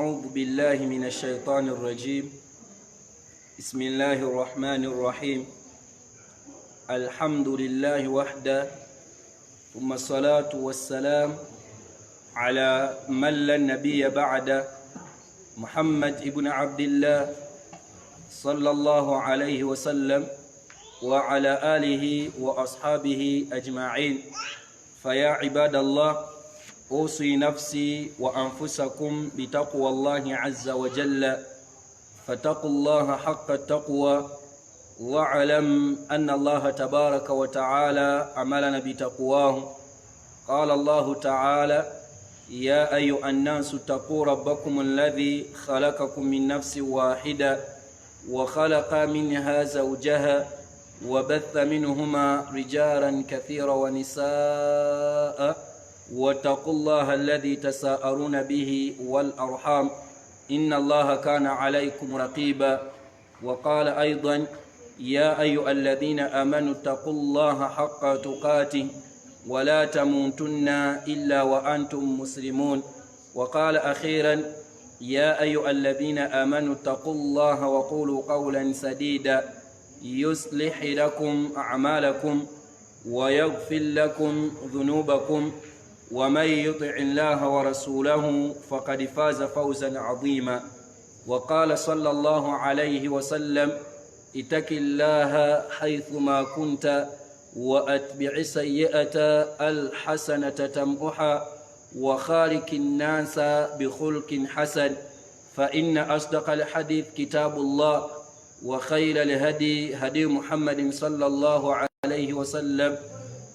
أعوذ بالله من الشيطان الرجيم. بسم الله الرحمن الرحيم. الحمد لله وحده، ثم الصلاة والسلام على من لا نبي بعده، محمد ابن عبد الله صلى الله عليه وسلم وعلى آله وأصحابه أجمعين. فيا عباد الله، أوصي نفسي وأنفسكم بتقوى الله عز وجل، فاتقوا الله حق التقوى، واعلم أن الله تبارك وتعالى أمرنا بتقواه. قال الله تعالى: يا أيها الناس اتقوا ربكم الذي خلقكم من نفس واحدة وخلق منها زوجها وبث منهما رجالا كثيرا ونساء واتقوا الله الذي تساءلون به والأرحام إن الله كان عليكم رقيبا. وقال أيضا: يا أيها الذين آمنوا اتقوا الله حق تقاته ولا تموتن إلا وأنتم مسلمون. وقال أخيرا: يا أيها الذين آمنوا اتقوا الله وقولوا قولا سديدا يصلح لكم أعمالكم ويغفر لكم ذنوبكم، ومن يطع الله ورسوله فقد فاز فوزا عظيما. وقال صلى الله عليه وسلم: اتق الله حيثما كنت وأتبع السيئة الحسنة تمحها وخالق الناس بخلق حسن. فإن أصدق الحديث كتاب الله، وخير الهدي هدي محمد صلى الله عليه وسلم،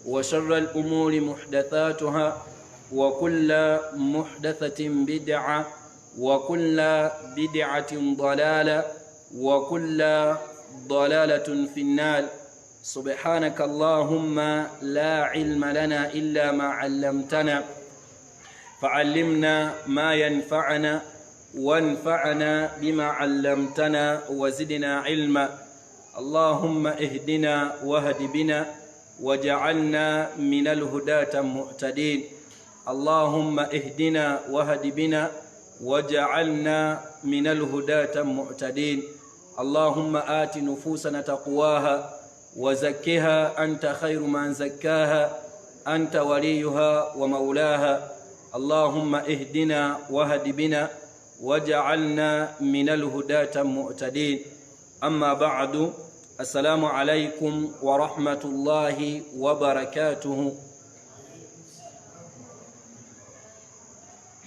وشر الأمور محدثاتها، وكل محدثة بدعة، وكل بدعة ضلالة، وكل ضلالة في النار. سبحانك اللهم لا علم لنا إلا ما علمتنا، فعلمنا ما ينفعنا وانفعنا بما علمتنا وزدنا علما. اللهم اهدنا واهد بنا وجعلنا من الهداة مهتدين. اللهم اهدنا واهد بنا وجعلنا من الهداة مهتدين. اللهم آت نفوسنا تقواها وزكها أنت خير من زكاها، أنت وليها ومولاها. اللهم اهدنا واهد بنا وجعلنا من الهداة مهتدين. أما بعد، السلام عليكم ورحمة الله وبركاته.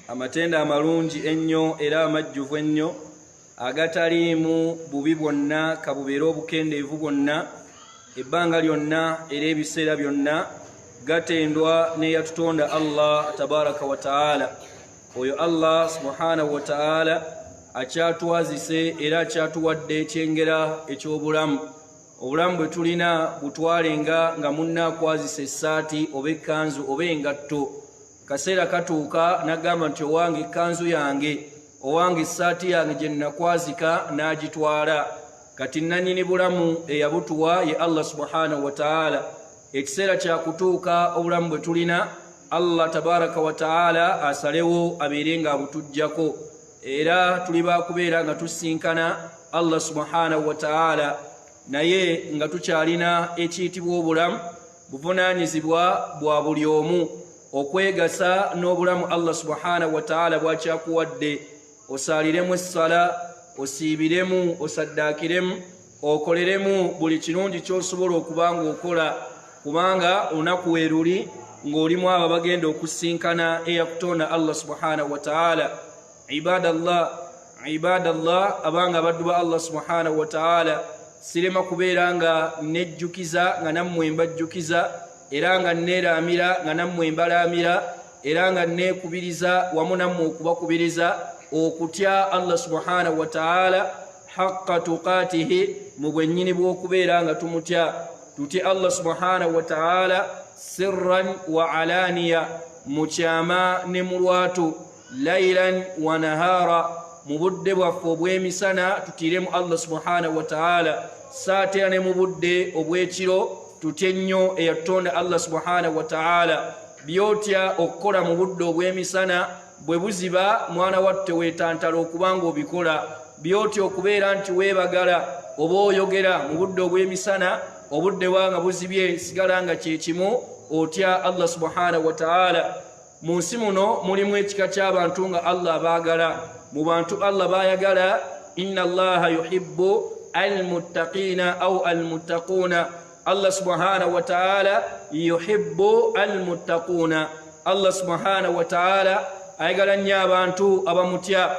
Amatenda amalungi ennyo era amajjuvu ennyo agataliimu bubi bwonna kabubeera obukendeevu bwonna ebbanga lyonna era ebiseera byonna gatendwa n'eyatutonda Allah tabaraka wa ta'ala. Oyo Allah subhanahu wa ta'ala akyatuwazise era akyatuwadde ekyengera eky'obulamu. Obulamu bwe tulina butwalenga nga munnaakwazisa essaati oba ekkanzu oba engatto. Kaseera katuuka n'agamba nti owange ekkanzu yange, owange essaati yange gye nnakwazika n'agitwala. Kati nannyini bulamu eyabutuwa ye Allah subhanahu wa ta'ala. Ekiseera kya kutuuka obulamu bwe tulina Allah tabaraka wa ta'ala asalewo abeere nga abutujjako, era tuli bakubeera nga tusinkana Allah subhanahu wa ta'ala, naye nga tukyalina ekiyitibwa obulamu. Buvunaanyizibwa bwa buli omu okwegasa n'obulamu Allah subhanahu wa ta'ala bw'akyakuwadde. Osaaliremu essala, osiibiremu, osaddaakiremu, okoleremu buli kirungi ky'osobola okuba ng'okola, kubanga olunaku weeruli ng'olimu abo bagenda okusinkana eyakutonda Allah subhanahu wa ta'ala. Ibadallah, abanga baddu ba Allah subhanahu wa ta'ala, sirema kubeera nga nejjukiza nga nammwe mbajjukiza, era nga neeraamira nga nammwe mbalaamira, era nga neekubiriza wamu nammwe okubakubiriza okutya Allah subhanahu wa ta'ala haqqa tuqaatihi, mu bwennyini bw'okubeera nga tumutya. Tutya Allah subhanahu wa ta'ala sirran wa alaniya, mu kyama ne mu lwatu, laylan wa nahara, mu budde bwaffe obw'emisana tutiremu Allah subhanahu wa ta'ala, saatera ne mu budde obw'ekiro tutye nnyo eyatutonda Allah subhanahu wa ta'ala. Byotya okukola mu budde obw'emisana bwe buziba mwana wattu teweetantala okubanga obikola byotyo okubeera nti weebagala oba oyogera mu budde obw'emisana obudde bwanga buzibye sigala nga kyekimu otya Allah subhanahu wa ta'ala. Mu nsi muno mulimu ekika ky'abantu nga Allah baagala. Mu bantu Allah baayagala, inna Allaha yuhibbu almuttaqina au almuttaquna. Allah subhanahu wa ta'ala yuhibbu almuttaquna. Allah subhanahu wa ta'ala ayagala nnyo abantu abamutya,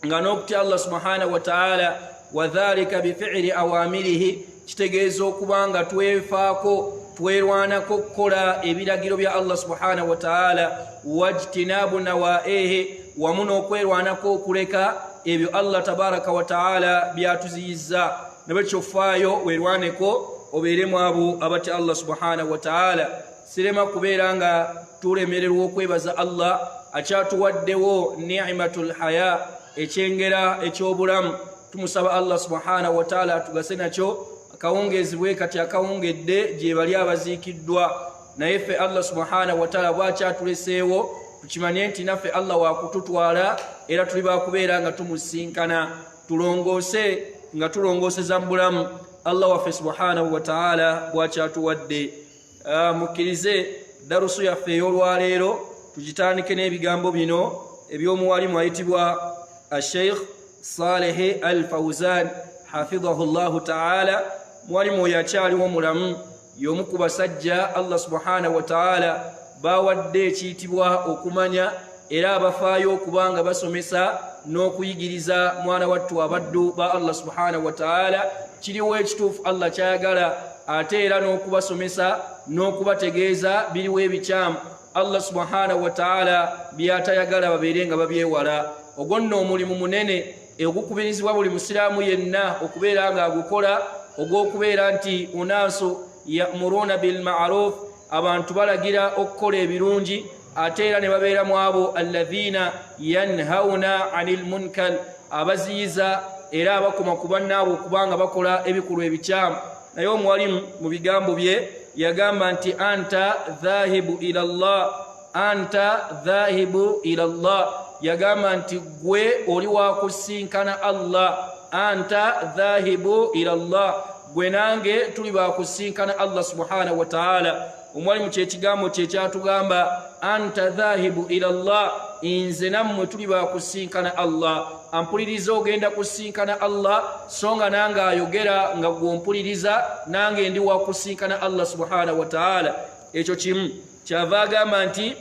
nga n'okutya Allah subhanahu wa ta'ala wa dhalika bifi'li awamirihi, kitegeeza okuba nga twefaako twerwanako kukola ebiragiro bya Allah subhanahu wa ta'ala, wajtinabu nawaihi, wamu n'okwerwanako okuleka ebyo Allah tabaraka wa ta'ala byatuziyizza. Nabekyo faayo werwaneko obeeremu abo abatya Allah subhanahu wa ta'ala. Sirema kubeera nga tulemererwa okwebaza Allah akyatuwaddewo ni'matul haya, ekyengera ekyobulamu. Tumusaba Allah subhanahu wa ta'ala atugase nakyo akawungeezi bwe kati akawungedde gye bali abaziikiddwa. Naye ffe Allah subhanahu wa ta'ala bwakyatuleseewo tukimanye nti naffe Allah wakututwala era tuli bakubeera nga tumusinkana. Tulongoose nga tulongooseza mu bulamu Allah waffe subhanahu wa ta'ala bwakyatuwadde. Mukkirize darusu yaffe ey'olwaleero tugitandike n'ebigambo bino eby'omuwalimu ayitibwa Sheikh Saleh Al-Fawzan hafidhahu Allahu ta'ala. Mwalimu oyo akyaliwo mulamu, y'omu ku basajja Allah subhanahu wa ta'ala bawadde ekiyitibwa okumanya era abafaayo okubanga basomesa n'okuyigiriza mwana wattu abaddu ba Allah subhanahu wa ta'ala. Kiriwo ekituufu Allah kyayagala, ate era n'okubasomesa n'okubategeeza biriwo ebikyamu Allah subhanahu wa ta'ala byatayagala babeere nga babyewala. Ogwo nno omulimu munene ogukubirizibwa buli musiraamu yenna okubeera nga agukola, ogw'okubeera nti unaasu ya'muruna bil ma'ruf, abantu balagira okukola ebirungi, ate era ne babeeramu abo alladhina yanhauna 'anil munkar, abaziyiza era abakoma ku bannaabwe okubanga bakola ebikolwa ebikyamu. Naye omuwalimu mu bigambo bye yagamba nti anta dhahibu ila Allah, anta dhahibu ila Allah, yagamba nti gwe oli wakusinkana Allah. Anta dhahibu ila Allah, gwe nange tuli bakusinkana Allah subhanahu wa ta'ala. Omwalimu kyekigambo kyekyatugamba anta dhahibu ila Allah, inze nammwe tuli bakusinkana Allah. Ampuliriza ogenda kusinkana Allah, songa nange ayogera nga gwompuliriza, nange ndi wakusinkana Allah subhanahu wa ta'ala. Ekyo kimu kyava agamba nti,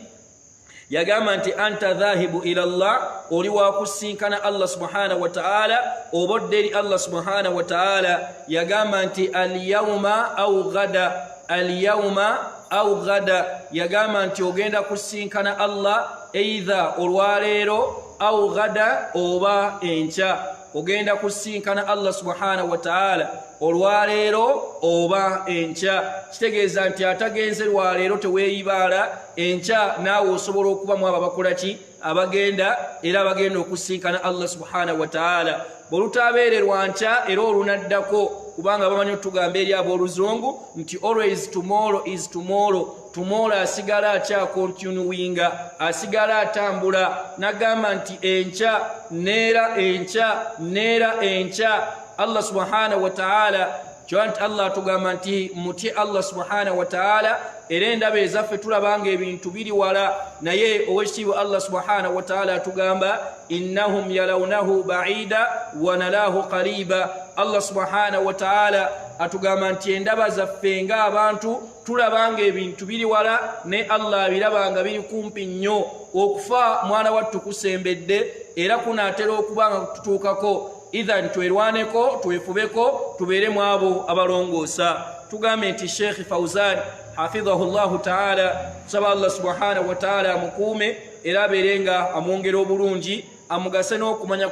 yagamba nti anta dhahibu ila Allah, oli wakusinkana Allah subhanahu wa ta'ala, obodde eri Allah subhanahu wa ta'ala. Yagamba nti al-yawma aw ghada, al-yawma aw ghada, yagamba nti ogenda kusinkana Allah either olwaleero aw ghada oba enkya. Ogenda kusinkana Allah subhanahu wa ta'ala olwaleero oba enkya. Kitegeeza nti atagenze lwaleero teweeyibaala, enkya naawe osobola okubamu abo abakola ki, abagenda era bagenda okusinkana Allah subhanahu wa ta'ala. Bwolutaabeererwa nkya era olunaddako, kubanga bamanyi otugamba eri ab'oluzungu nti always tomorrow is tomorrow. Tomorrow asigala akyakontinuwinga, asigala atambula. Nagamba nti enkya neera enkya neera enkya. Allah subhanahu wa ta'ala kyonti Allah atugamba nti mutye Allah subhanahu wa ta'ala, era endaba ezaffe tulabanga ebintu biri wala, naye owekitiibwa Allah subhanahu wa ta'ala atugamba innahum yarawnahu ba'ida wa narahu qariba. Allah subhanahu wa ta'ala atugamba nti endaba zaffe nga abantu tulabanga ebintu biri wala, ne Allah abirabanga biri kumpi nnyo. Okufa mwana wattu kusembedde era kunaatera okubanga kututuukako. Idhan twerwaneko, twefubeko, tubeeremu abo abalongoosa. Tugambe nti Sheikh Fawzan hafidhahu Allahu ta'ala, tusaba Allah subhanahu wa ta'ala amukuume era abeere nga amwongera obulungi, amugase n'okumanya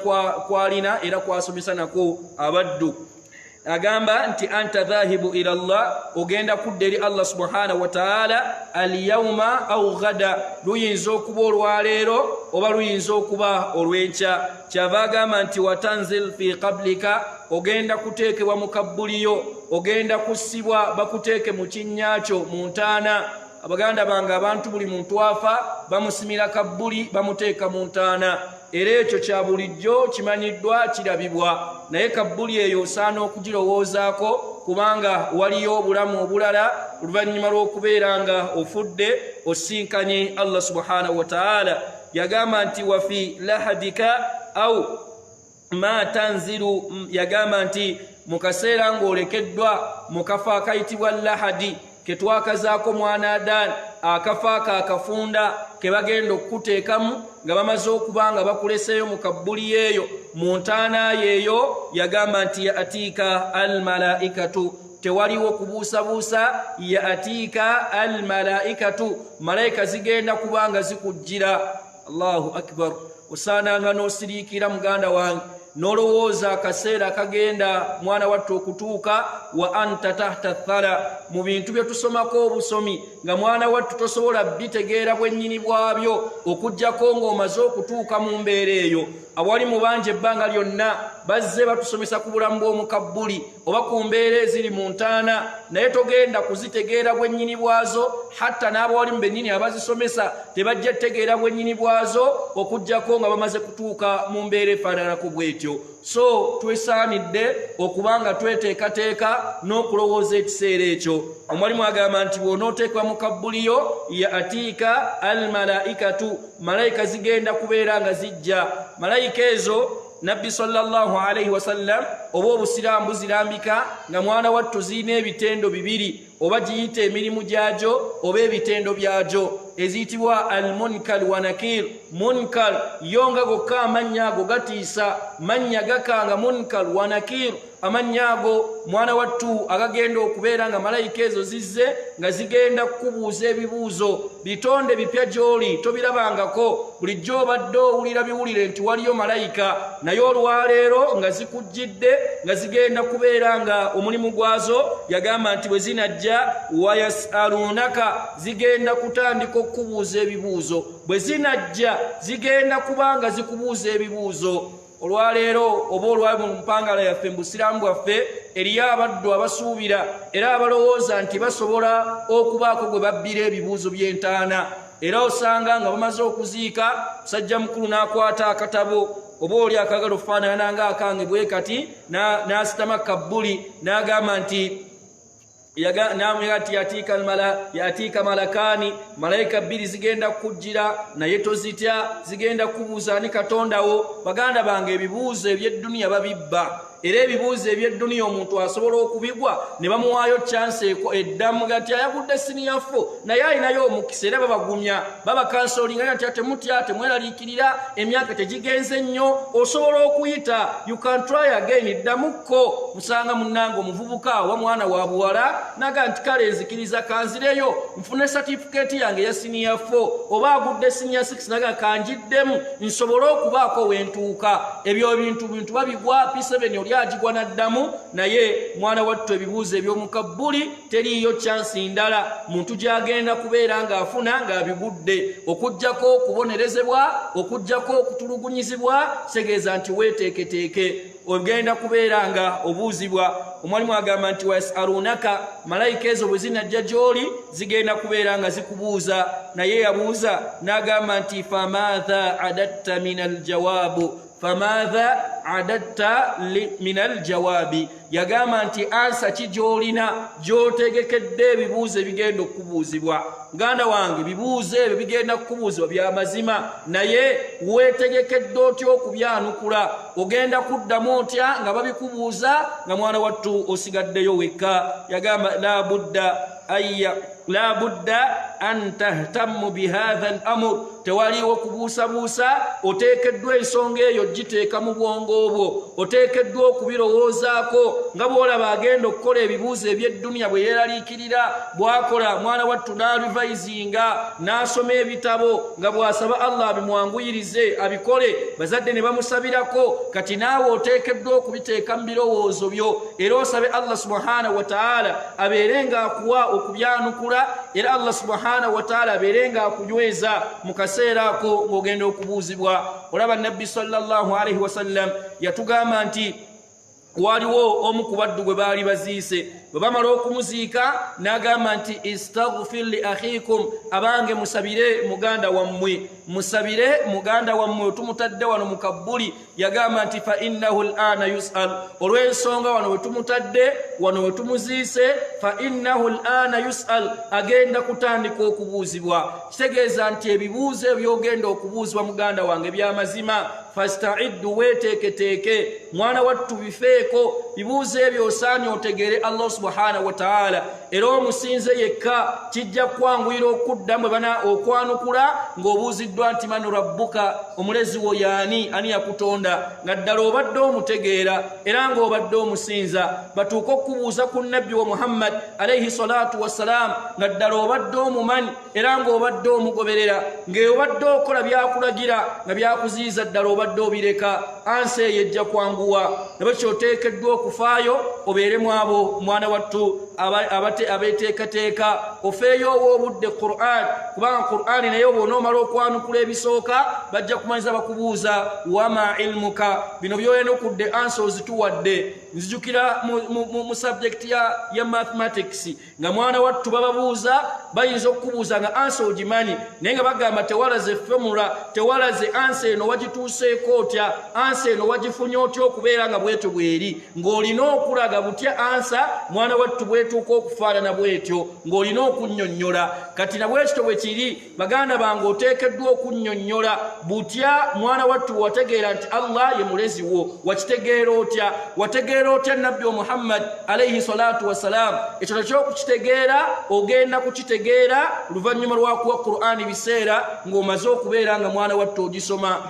kwalina era kwasomesa nako abaddu. Agamba nti anta dhahibu ila Allah, ogenda kudda eri Allah subhanahu wa ta'ala al-yawma aw ghada, luyinza okuba olwaleero oba luyinza okuba olw'enkya. Kyava agamba nti watanzil fi qablika, ogenda kuteekebwa mu kabbuliyo, ogenda kussibwa bakuteeke mu kinnya kyo mu ntaana. abaganda bange abantu buli muntu afa bamusimira kabbuli bamuteeka mu ntaana era ekyo kya bulijjo kimanyiddwa kirabibwa naye kabbuli eyo osaana okugirowoozaako kubanga waliyo obulamu obulala oluvannyuma lw'okubeera nga ofudde osinkanye Allah subhanahu wa ta'ala yagamba nti wa fi lahadika au ma tanziru yagamba nti mu kaseera ng'olekeddwa mu kafo akayitibwa lahadi ketwakazaako mwana Adaani akafo akafunda ke bagenda okuteekamu nga bamaze okuba nga bakuleseeyo mu kabbuli eyo mu ntaana yeeyo yagamba nti ya'atiika almalaikatu tewaliwo kubuusabuusa ya'atiika almalaikatu malayika zigenda kubanga zikujjira. Allahu akbar. Osaananga n'osiriikira muganda wange nolowooza akaseera kagenda mwana wattu okutuuka wa anta tahta thara mu bintu bye tusomako obusomi nga mwana wattu tosobola bitegeera bwennyini bwabyo okujjako ng'omaze okutuuka mu mbeera eyo. Awali mu banja ebbanga lyonna bazze batusomesa ku bulamu bw'omukabbuli oba ku mbeera eziri mu ntaana naye togenda kuzitegeera bwennyini bwazo hatta n'abawali mu bennyini abazisomesa tebajja tegeera bwennyini bwazo okujjako nga bamaze kutuuka mu mbeera efaananako bwetyo. So twesaanidde okubanga tweteekateeka n'okulowooza ekiseera ekyo. Omwalimu agamba nti bw'onooteekwa mu kabbuliyo ya'atiika almalaikatu malayika zigenda kubeera nga zijja. Malayika ezo Nabbi sallallahu alayhi wasallam oba obusiraamu buzirambika nga mwana wattu zirina ebitendo bibiri oba giyita emirimu gyagyo oba ebitendo byagyo eziyitibwa al-munkar wa nakir. Munkar yonga gokka amannya ago gatiisa mannya gakanga munkar wa nakir amannya ago mwana wattu agagenda okubeera nga malayika ezo zizze nga zigenda kukubuuza ebibuuzo bitonde bipya gy'oli tobirabangako bulijjo obadde owulira biwulire nti waliyo malayika naye olwaleero nga zikujjidde nga zigenda kubeera nga omulimu gwazo yagamba nti bwe zinajja wayasalunaka zigenda kutandika okukubuuza ebibuuzo bwe zinajja zigenda kubanga zikubuuza ebibuuzo. Olwaleero oba olwali mu mpangala yaffe mu busiraamu bwaffe eriyo abaddu abasuubira era abalowooza nti basobola okubaako gwe babbira ebibuuzo by'entaana era osanga nga bamaze okuziika musajja mukulu n'akwata akatabo oba oli akagala okufaanana nga akange bwe kati n'asitama kabbuli n'agamba nti ya'atiika malakani malayika bbiri zigenda kujjira naye tozitya zigenda kubuuza ani katondawo. Baganda bange ebibuuzo eby'edduniya babibba era ebibuuzo eby'edduniya omuntu asobola okubigwa ne bamuwaayo chance eddamu gati ayagudde siniyafo naye alinayo omukisa era babagumya babakansolinga nti ate mutya temweraliikirira emyaka tegigenze nnyo osobola okuyita you can try again eddamukko. Musanga munnange omuvubuka oba mwana wa buwala naga nti kale nzikiriza kanzireyo nfune certificate yange ya siniyafo oba agudde siniya 6 naga kanjiddemu nsobole okubaako wentuuka. Ebyo bintu babigwa P7 agigwa naddamu naye mwana wattu ebibuuzo eby'omukabbuli teriiyo chansi ndala muntu gyagenda kubeera ng'afuna ng'abigudde okujjako okubonerezebwa okujjako okutulugunyizibwa tegeeza nti weeteeketeeke ogenda kubeera nga obuuzibwa. Omwalimu agamba nti wayasalunaka malayika ezo bwe zinajja gy'oli zigenda kubeera nga zikubuuza naye yabuuza n'agamba nti famadha adatta min aljawabu famadha adatta min aljawabi yagamba nti ansa ki gy'olina gy'otegekedde ebibuuzo ebigenda okubuuzibwa. Muganda wange bibuuzo ebyo bigenda kukubuuzibwa bya mazima naye weetegekedde otya okubyanukula ogenda kuddamu otya nga babikubuuza nga mwana wattu osigaddeyo wekka. Yagamba la budda an tahtammu bihadha al-amr tewaliwo kubuusabuusa oteekeddwa ensonga eyo giteeka mu bwongo obwo oteekeddwa okubirowoozaako nga bw'olaba agenda okukola ebibuuzo eby'edduniya bwe yeeraliikirira bw'akola mwana wattu n'alivayizinga n'asoma ebitabo nga bw'asaba Allah abimwanguyirize abikole bazadde ne bamusabirako kati naawe oteekeddwa okubiteeka mu birowoozo byo era osabe Allah subhanahu wa ta'ala abeere ng'akuwa okubyanukula era Allah subhanahu wa ta'ala abeere ng'akunyweza mu kaseera ako ng'ogenda okubuuzibwa. Olaba Nabbi sallallahu alayhi wasallam yatugamba nti waliwo omu ku baddu gwe baali baziise bwe bamala okumuziika n'agamba nti istaghfir li akhikum abange musabire muganda wammwe musabire muganda wammwe tumutadde wano mu kabbuli yagamba nti fa innahu al'ana yus'al olw'ensonga wano we tumutadde wano we tumuziise fa innahu al'ana yus'al agenda kutandika okubuuzibwa kitegeeza nti ebibuuzo ebyogenda okubuuzibwa muganda wange by'amazima fasta'iddu weteeketeeke mwana wattu bifeeko bibuuzo ebyo osaanye otegere Allah subhanahu wa ta'ala era omusinze yekka kijja kwanguyira okuddamu bana okwanukula ng'obuuziddwa nti manu rabbuka omulezi wo yaani ani yakutonda nga ddala obadde omutegeera era ng'obadde omusinza batuuka okubuuza ku nabbi wa Muhammad alayhi salatu wassalam nga ddala obadde omumanyi era ng'obadde omugoberera ng'obadde okola byakulagira nga byakuziyiza ddala obadde obireka ansi eyo ejja kwanguwa nabwe kyoteekeddwa okufaayo obeeremu abo mwana wattu abeteekateeka ofeeyo owoobudde Qur'an kubanga Qur'an naye bw'onoomala okwanukula ebisooka bajja kumanyiza bakubuuza wama ilmuka bino by'oyina okudde ansi ozituwadde nzijukira mu subject ya mathematics nga mwana wattu bababuuza bayinza okukubuuza nga ansi ogimanyi naye nga bagamba tewalaze formula tewalaze ansi eno wagituuseeko otya ansi eno wagifunye otya okubeera nga bwetyo bweri ng'olina okulaga butya ansa mwana wattu bwetuuka okufaanana bwetyo ng'olina okunnyonnyola kati na bwekityo bwe kiri baganda bange oteekeddwa okunnyonnyola butya mwana wattu bwe wategeera nti Allah ye mulezi wo wakitegeera otya wategeera otya nabbi wa Muhammad alayhi salatu wassalam ekyo nakyo okukitegeera ogenda kukitegeera luvannyuma lwa kuwa Qur'ani biseera ng'omaze okubeera nga mwana wattu ogisoma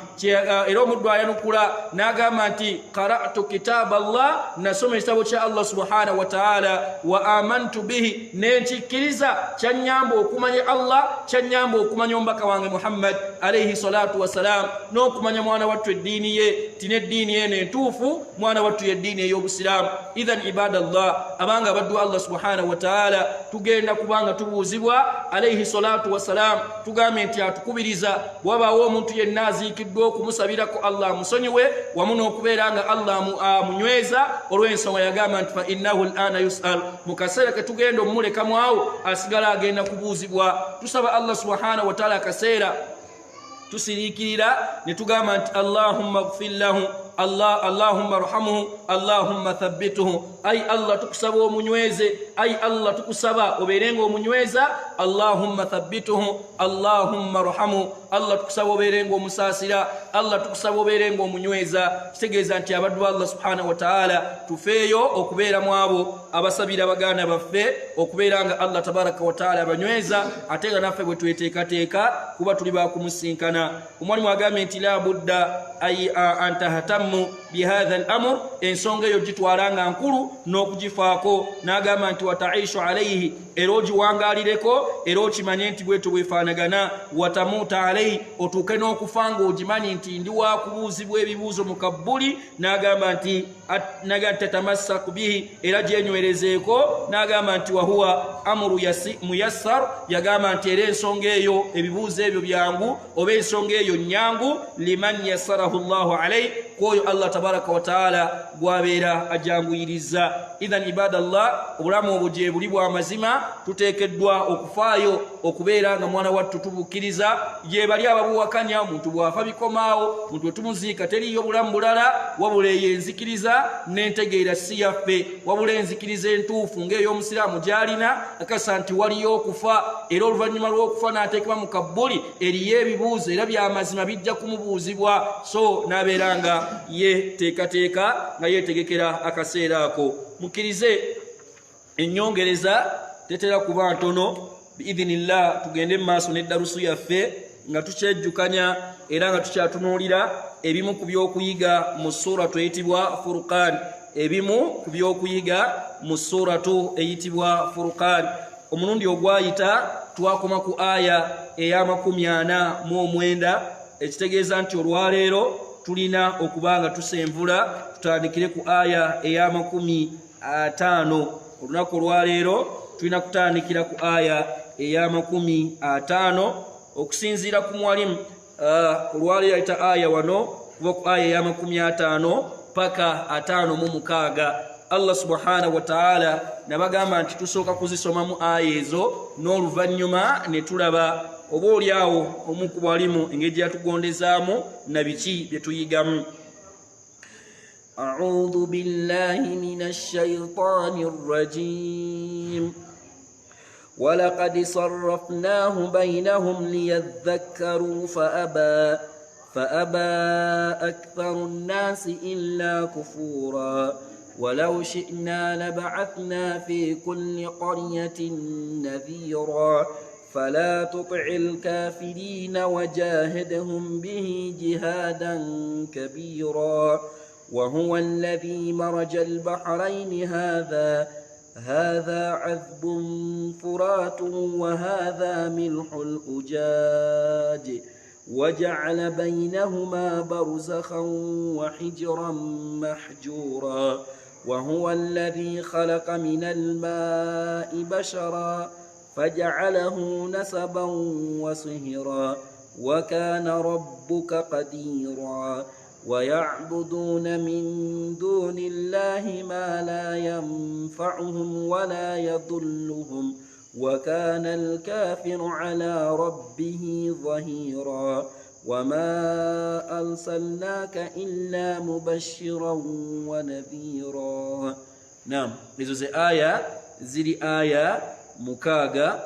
era omuddu ayanukula n'agamba nti qara'tu kitaba Allah nasoma ekitabo kya Allah subhanahu wa ta'ala wa amantu bihi nenkikkiriza kyannyamba okumanya Allah kyannyamba okumanya omubaka wange Muhammad alayhi salatu wassalam n'okumanya mwana wattu eddiini ye tina eddiini ye nentuufu mwana wattu yeddiini ey'obusiraamu idhan ibadallah abanga abaddu Allah subhanahu wa ta'ala tugenda kubanga tubuuzibwa alayhi salatu wassalam tugambe nti atukubiriza wabaawo omuntu yenna aziikiddwa okumusabirako Allah amusonyiwe wamu n'okubeera nga Allah amunyweza olw'ensonga yagamba nti fa innahu al'ana yus'al mu kaseera ke tugenda omulekamu awo asigala agenda kubuuzibwa tusaba Allah subhanahu wa ta'ala akaseera tusiriikirira ne tugamba nti Allahumma ighfir lahu Allahumma arhamhu Allahumma thabbituhu ay Allah tukusaba omunyweze ay Allah tukusaba obeerenga omunyweza Allahumma thabbituhu Allahumma arhamhu Allah tukusaba obeerenga omusaasira Allah tukusaba obeerenga omunyweza kitegeeza nti abaddu Allah subhanahu wa ta'ala tufeeyo okubeera mu abo abasabira baganda baffe okubeera nga Allah tabaraka wa ta'ala abanyweza ate nga naffe bwe tweteekateeka kuba tuli bakumusinkana omwalimu agambye nti la budda ay antahatamu bihadha al-amr ensonga eyo gitwalanga nkulu n'okugifaako n'agamba nti wataishu alayhi era ogiwangaalireko era okimanye nti bwetyo bwefaanagana watamuuta alayhi otuuke n'okufa ng'ogimanyi nti ndi wakubuuzibwa ebibuuzo mu kabbuli n'agamba nti tatamassaku bihi era gyenywerezeeko n'agamba nti wahuwa amuru muyassar yagamba nti era ensonga eyo ebibuuzo ebyo byangu oba ensonga eyo nnyangu liman yassarahu Allahu alayhi kwoyo Allah tabaraka wa ta'ala gwabeera ajanguyiriza idhan ibadallah obulamu obwo gye buli bwa mazima tuteekeddwa okufaayo okubeera nga mwana wattu tubukkiriza gye bali ababuwakanya omuntu bwafa bikomaawo omuntu we tumuziika teriyo bulamu bulala wabula eyo enzikiriza n'entegeera si yaffe wabula enzikiriza entuufu ng'ey'omusiraamu gy'alina akasa nti waliyo okufa era oluvannyuma lw'okufa n'ateekebwa mu kabbuli eriyo ebibuuzo era by'amazima bijja kumubuuzibwa so n'abeera nga yeteekateeka nga yeetegekera akaseera ako mukkirize ennyongereza tetera kuba ntono biidhinillah tugende mu maaso n'eddalusu yaffe nga tukyejjukanya era nga tukyatunuulira ebimu ku by'okuyiga mu suratu eyitibwa Furqan ebimu ku by'okuyiga mu suratu eyitibwa Furqan omulundi ogwayita twakoma ku aya eya49 ekitegeeza nti olwaleero tulina okuba nga tusenvula tutandikire ku aya eya50 olunaku olwaleero tulina kutandikira ku aya eya50 okusinziira ku mwalimu olwaleero ayita aya wano kuva ku aya eya50 paka 5 Allah subhanahu wa ta'ala nabagamba nti tusooka kuzisoma mu aya ezo n'oluvannyuma ne tulaba oba oliawo omu ku balimu engeri gye yatugondezaamu na biki bye tuyigamu. أعوذ بالله من الشيطان الرجيم ولقد صرفناه بينهم ليذكروا فأبى أكثر الناس إلا كفورا ولو شئنا لبعثنا في كل قرية نذيرا فلا تطع الكافرين وجاهدهم به جهادا كبيرا وهو الذي مرج البحرين هذا عذب فرات وهذا ملح الأجاج وجعل بينهما برزخا وحجرا محجورا وهو الذي خلق من الماء بشرا فجعله نسبا وصهرا وكان ربك قديرا ويعبدون من دون الله ما لا ينفعهم ولا يضلهم وكان الكافر على ربه ظهيرا وما أرسلناك إلا مبشرا ونذيرا. نعم izo aya ziri aya mukaga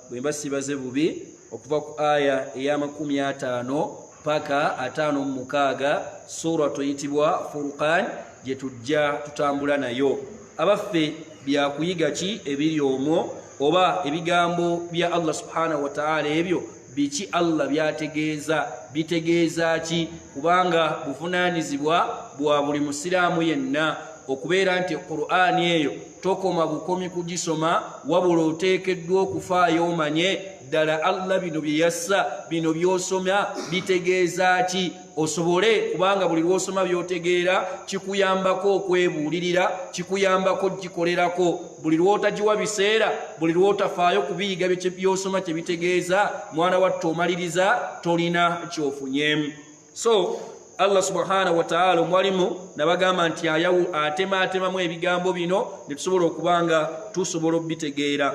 bwembasi baze bubi okuva ku aya eya 50 paka 56 sura toyitibwa Furqan gye tujja tutambula nayo. Abaffe bya kuyiga ki ebiri omwo oba ebigambo bya Allah subhanahu wa ta'ala ebyo biki Allah byategeeza bitegeeza ki kubanga bufunanizibwa bwa buli musiraamu yenna okubeera nti Qur'an eyo tokoma bukomi kugisoma wabula oteekeddwa okufaayo omanye ddala Allah bino bye yassa bino byosoma bitegeeza ki osobole kubanga buli lwosoma byotegeera kikuyambako okwebuulirira kikuyambako gikolerako buli lwotagiwa biseera buli lwotafaayo kubiyiga byosoma kye bitegeeza mwana wattu omaliriza tolina kyofunyemu. So Allah subhanahu wa ta'ala mwalimu nabagamba nti atemaatemamu ebigambo bino ne tusobola okubanga tusobola obitegeera.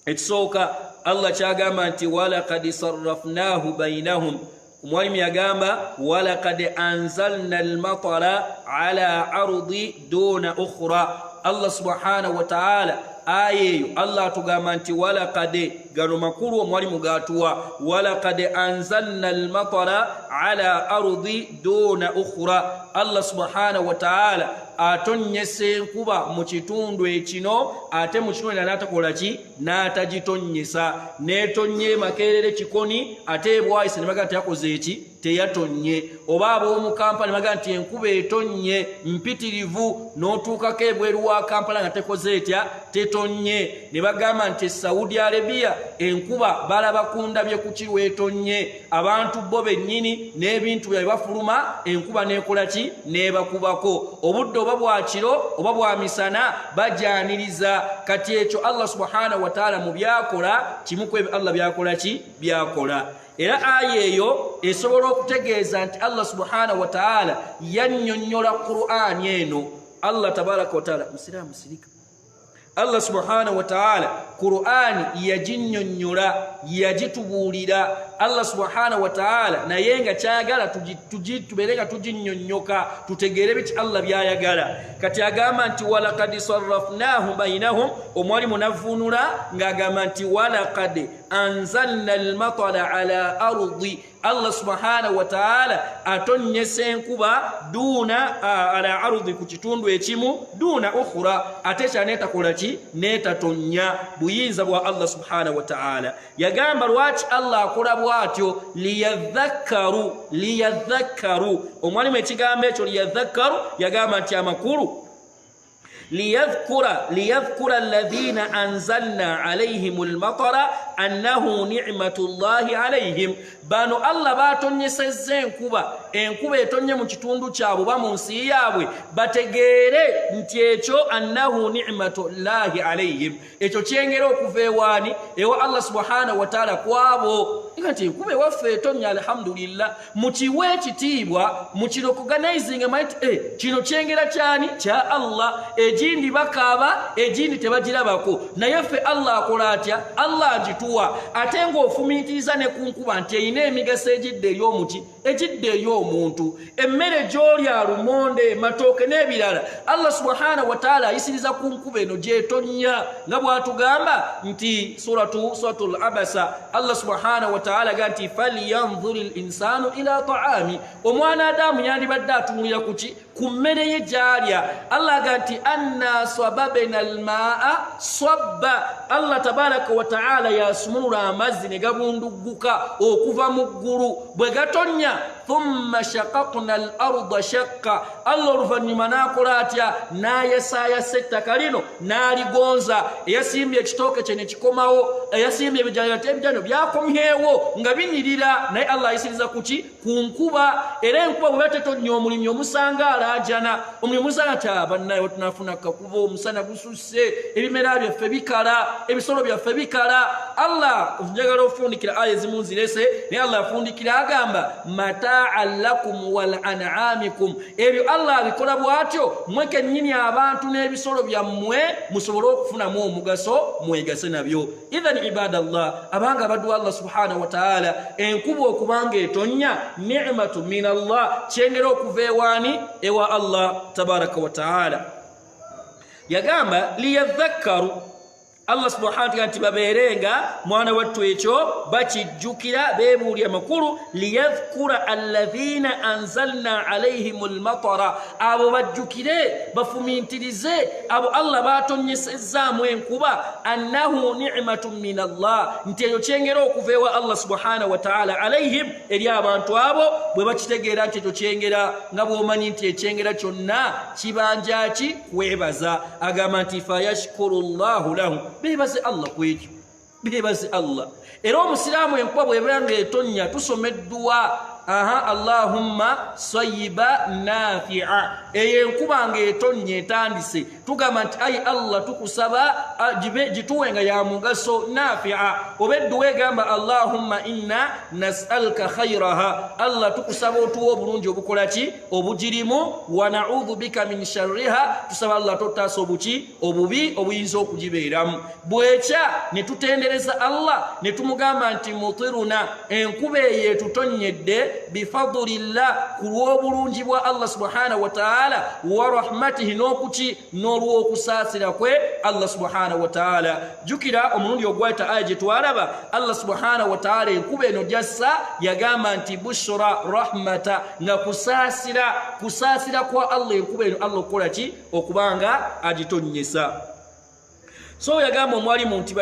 Ekisooka Allah kyagamba nti walaqad sarrafnahu bainahum. Mwalimu yagamba walaqad anzalna almatara ala ardi duna ukhra. Allah subhanahu wa ta'ala ayeyo Allah atugamba nti walaqad gano makulu omwalimu gatuwa walaqad anzalna almatara ala ardi duna ukhra. Allah subhanahu wa ta'ala atonyese enkuba mu kitundu ekino ate mu kitundu n'atakola ki n'atagitonyesa netonye makerere kikoni ate ebwayise ne baga nti yakoze eki teyatonye oba ab'omu Kampala ne baga nti enkuba etonye mpitirivu n'otuukako ebweru wa Kampala nga tekoze etya tetonye ne bagamba nti Saudi Arabia enkuba balaba kundabye ku kirwa etonye abantu bo bennyini n'ebintu byabwe bafuluma enkuba n'ekola ki n'ebakubako obudde oba bwa kiro oba bwa misana bajaniriza kati ekyo Allah subhanahu wa ta'ala mu byakola kimu ku Allah byakola ki byakola. Era aya eyo esobola okutegeeza nti Allah subhanahu wa ta'ala yannyonnyola Qur'an eno. Allah tabaraka wa ta'ala musiramu sirika Allah subhanahu wa ta'ala Qur'an yaginnyonnyola yagitubuulira. Allah subhanahu wa ta'ala naye nga kyayagala tubeereka tuginnyonnyoka tutegeere biki Allah byayagala. Kati agamba nti walaqad sarrafnahu bainahum omwalimu navunula ng'agamba nti walaqad anzalna almatara ala ardi. Allah subhanahu wa ta'ala atonyesa enkuba duna ala ardi ku kitundu ekimu duna ukhra ate kyanetakola ki netatonya buyinza bwa Allah subhanahu wa ta'ala. Yagamba lwaki Allah akola bwatyo liyadhakkaru omwalimu ekigambo ekyo liyadhakkaru yagamba nti amakulu ليذكر الذين أنزلنا عليهم المطر أنه نعمة الله عليهم. Bano Allah batonyesezza enkuba etonye mu kitundu kyabwe ba mu nsi yaabwe bategeere nti ekyo annahu ni'matullahi alayhim ekyo kyengera okuva ewaani ewa Allah subhanahu wa ta'ala kwabo Ikati nkube waffe etonya alhamdulillah mukiwe ekitiibwa mukirokoganizing might kino kyengera kyani kya Allah ejindi bakaaba ejindi tebagirabako naye ffe Allah akola atya Allah agituwa ate ng'ofumiitiriza ne ku nkuba nti eyina emigaso egidde ey'omuki egidde ey'omuntu emmere gy'olya lumonde matooke n'ebirala Allah subhanahu wa ta'ala ayisiriza ku nkuba eno gyetonya nga bw'atugamba nti suratul abasa Allah subhanahu wa ta'ala ganti falyanzuri al-insanu ila ta'ami omwana adamu yandibadde atunulira kuki ku mmere ye gy'alya Allah ganti anna sababna al-ma'a sabba Allah tabaraka wa ta'ala yasumulula amazzi ne gabunduguka okuva mu ggulu bwe gatonya thumma shaqaqna al-arda shaqqa Allah oluvannyuma n'akola atya n'ayasaayasa ettaka lino n'aligonza eyasimbye ekitooke kye ne kikomawo eyasimbye ebijjanyo byakomyewo nga binyirira naye Allah ayisiriza kuki ku nkuba era enkuba bwe batetonya omulimi omusanga alaajana omulimi omusanga kyabannayo tunafuna kakuba omusana gususse ebimera byaffe bikala ebisolo byaffe bikala Allah njagala ofundikira aya ezimu nzirese naye Allah afundikira agamba mata'an lakum wal an'amikum ebyo Allah abikola bw'atyo mweke nnyini abantu n'ebisolo byammwe musobole okufunamu omugaso mwegase nabyo idhan ibadallah abanga abaddu Allah subhanahu wa ta'ala enkuba okubanga etonya ni'matu min Allah kyengera okuva ewaani ewa Allah tabaraka wa ta'ala yagamba liyadhakkaru Allah subhanahu wa ta'ala tibaberenga mwana wattu ekyo bakijjukira bebuulya makulu liyadhkura alladhina anzalna alayhimul matara abo bajjukire bafumintirize abo Allah batonyesezaamu enkuba annahu ni'matun min Allah nti eyo kyengera okuveewa Allah subhanahu wa ta'ala alayhim eri abantu abo bwe bakitegeera nti ekyo kyengera nga bw'omanyi nti ekyengera kyonna kibanja ki kwebaza agamba nti fayashkurullahu lahu bebaze Allah kwekyo bebaze Allah era omusiraamu enkuba bw'ebeera etonya tusoma edduwa Allahumma sayyiba nafi'a eyo enkuba ng'etonnya etandise tugamba nti ayi Allah tukusaba gituwenga ya mugaso nafi'a oba edduwa egamba Allahumma inna nas'aluka khayraha Allah tukusaba otuwa obulungi obukola ki obugirimu wa na'udhu bika min sharriha tusaba Allah totaasa obubi obuyinza okugibeeramu bwekya ne tutendereza Allah ne tumugamba nti mutiruna enkuba eyo etutonyedde bifadlillah kulw'obulungi bwa Allah subhanahu wa ta'ala wa rahmatihi n'olw'okusaasira kwe Allah subhanahu wa ta'ala jukira omulundi ogwayita aya gye twalaba Allah subhanahu wa ta'ala enkuba eno gyassa yagamba nti bushra rahmata nga kusaasira kwa Allah enkuba eno Allah okukola ki okubanga agitonyesa so yagamba omwalimu nti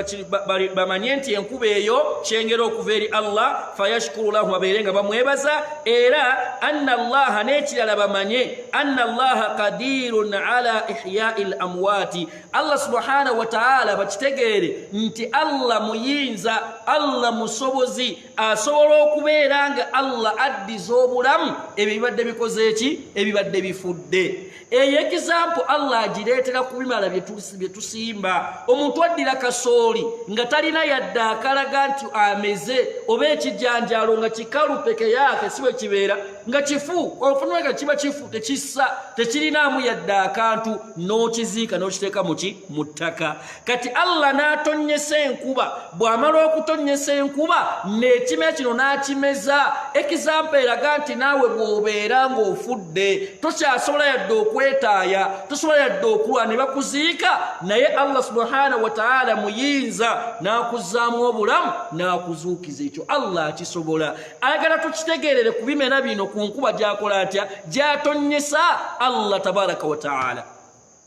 bamanye nti enkuba eyo kyengera okuva eri Allah fayashkuru lahu babeerenga bamwebaza era anna Allah n'ekirala bamanye anna Allah qadirun ala ihya'i al-amwati Allah subhanahu wa ta'ala bakitegeere nti Allah muyinza Allah musobozi asobola okubeera nga Allah addiza obulamu ebibadde bikoze eki ebibadde bifudde eyo example Allah agireetera ku bimala bye tusimba omuntu addira kasooli nga talina yadde akalaga nti ameze oba ekijjanjalo nga kikalu peke yake siwe kibeera nga kifu ofuneka kiba kifu tekissa tekirinaamu yadde akantu n'okiziika n'okiteeka mu ttaka kati Allah n'atonyesa enkuba bw'amala okutonyesa enkuba n'ekimera kino n'akimeza example eraga nti naawe bw'obeera ng'ofudde tokyasobola yadde okwetaaya tosobola yadde okulwa ne bakuziika naye Allah subhanahu wa ta'ala muyinza n'akuzaamu obulamu n'akuzuukiza ekyo Allah akisobola ayagala tukitegeerere ku bimera bino ku nkuba gy'akola atya gy'atonyesa Allah tabaraka wa ta'ala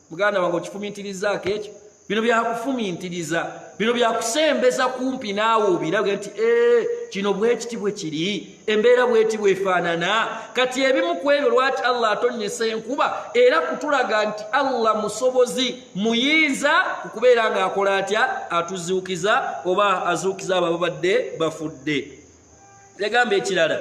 muganda wange okifumintirizaako ekyo bino byakufumintiriza bino byakusembeza kumpi naawe obirabwe nti kino bwekiti bwe kiri embeera bweti bwefaanana kati ebimu ku ebyo lwaki Allah atonyesa enkuba era kutulaga nti Allah musobozi muyinza okubeera ng'akola atya atuzuukiza oba azuukiza abo ababadde bafudde yagamba ekirala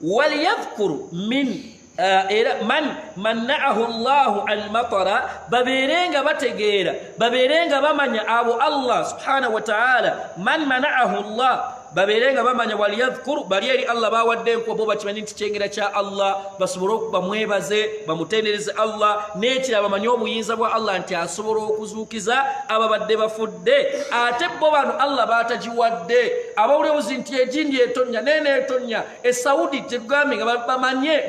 waliyadhkuru min era man manna'ahu Allahu al-matara baberenga bategeera baberenga bamanya abo Allah subhanahu wa ta'ala man mana'ahu Allah baberenga bamanya waliyadhkuru bali eri Allah bawadde enkuba bo bakimanyi nti kyengera kya Allah basobole okuba mwebaze bamutendereze Allah n'ekirala bamanyi obuyinza bwa Allah nti asobola okuzuukiza ababadde bafudde ate bo bano Allah batagiwadde abawulewuzi nti ejindi etonnya nene etonnya esaudi tetugambe nga bamanye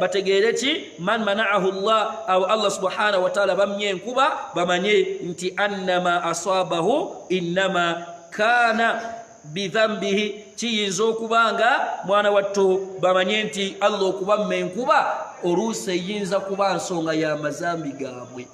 bategeere ki man mana'ahu Allah aw Allah subhanahu wa ta'ala bamye enkuba bamanye nti annama asabahu innama kana bidhambihi kiyinza okubanga mwana wattu bamanye nti Allah okubamme enkuba oluusi eyinza kuba nsonga ya mazambi gaabwe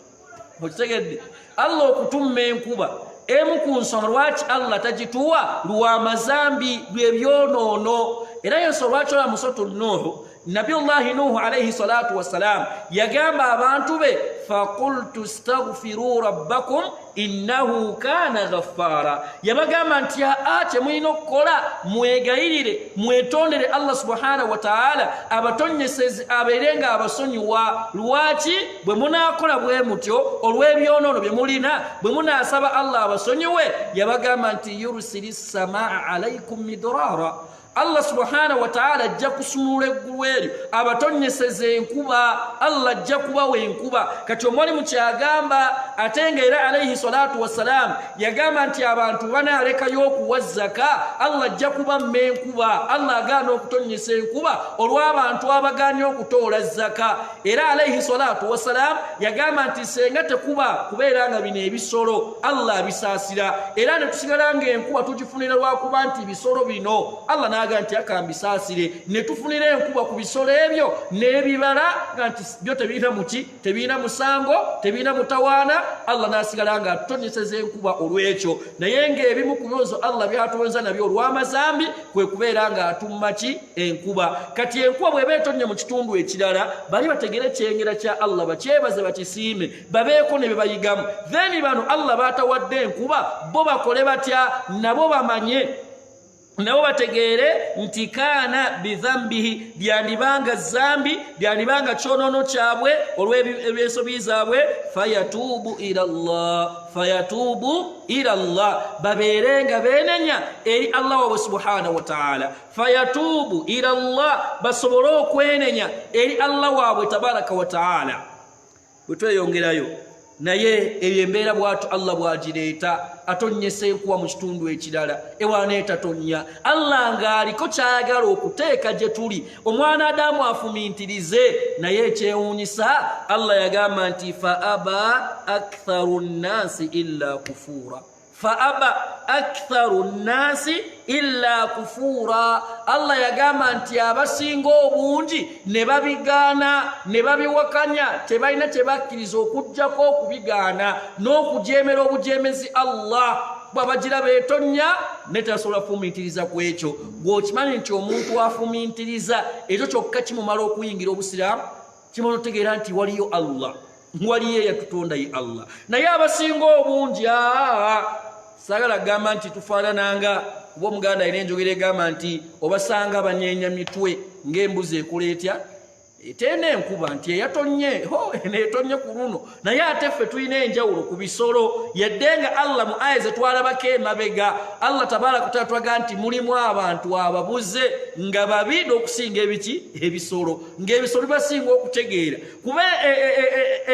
okitegedde Allah okutumma enkuba emu ku nsonga lwaki Allah tagituwa lwa mazambi lw'ebyonoono era yensonga lwaki ola musoto Nuhu Nabiyullahi Nuhu alayhi salatu wassalam yagamba abantu be faqultu astaghfiru rabbakum innahu kana ghaffara yabagamba nti ate mulina okukola mwegayirire mwetondere Allah subhanahu wa ta'ala abatonyeseze aberenga abasonyiwa lwaki bwe munakola bwe mutyo olw'ebyonoono bye mulina bwe munasaba Allah abasonyiwe yabagamba nti yursilis samaa alaykum midrara Allah subhanahu wa ta'ala ajja kusunula eggulu eryo abatonyeseze enkuba Allah ajja kubawa enkuba kati omwali mukyagamba ate nga era alayhi salatu wassalam yagamba nti abantu banaalekayo okuwa zaka Allah ajja kubamma enkuba Allah agaana okutonyesa enkuba olw'abantu abagaanye okutoola zaka era alayhi salatu wassalam yagamba nti senga tekuba kubeera nga bino ebisolo Allah abisaasira era ne tusigala nga enkuba tugifunira lwakuba nti bisolo bino Allah nti akambisaasire ne tufunira enkuba ku bisolo ebyo n'ebibala nti byo tebiina muki tebiina musango tebiina mutawaana Allah n'asigala nga atutonyeseza enkuba olw'ekyo naye ng'ebimu ku byozo Allah byatuwenza nabyo olw'amazambi kwe kubeera nga atumma ki enkuba kati enkuba bw'eba etonnya mu kitundu ekirala bali bategere kyengera kya Allah bakyebaze bakisiime babeeko ne bebayigamu then bano Allah batawadde enkuba bo bakole batya nabo bamanye nabo bategeere nti kaana bidhambihi byandibanga zambi byandibanga kyonono kyabwe olw'ebyesobi zaabwe fayatubu ila Allah babeerenga beenenya eri Allah waabwe subhanahu wa ta'ala fayatubu ila Allah basobole okwenenya eri Allah waabwe tabaraka wa ta'ala bwetweyongerayo naye ebyembeera bwatu Allah bwagireeta atonyesa enkuba mu kitundu ekirala ewaneeta tonnya Allah ng'aliko kyayagala okuteeka gye tuli omwana Adamu afumintirize naye ekyewuunyisa Allah yagamba nti fa aba aktharu nnasi illa kufuura faaba aktharu nnasi illa kufura Allah yagamba nti abasinga obungi ne babigaana ne babiwakanya tebalina tebakkiriza okujjako okubigaana n'okujeemera obujeemezi Allah bwabagira beetonya netasobola kufumiitiriza ku ekyo bw'okimanyi nti omuntu afumiitiriza ekyo kyokka kimumala okuyingira obusiraamu kimala otegeera nti waliyo Allah waliyo eyatutonda ye Allah naye abasinga obungi sagala gamba nti tufaanananga kuba omuganda alina enjogera egamba nti obasanga banyeenya mitwe ng'embuzi ekola etya etenda enkuba nti eyatonye neetonye ku luno naye ate ffe tulina enjawulo ku bisolo yadde nga Allah mu aya ze twalabako emabega Allah tabaraka taala twaga nti mulimu abantu ababuze nga babi n'okusinga ebiki ebisolo ng'ebisolo bibasinga okutegeera kuba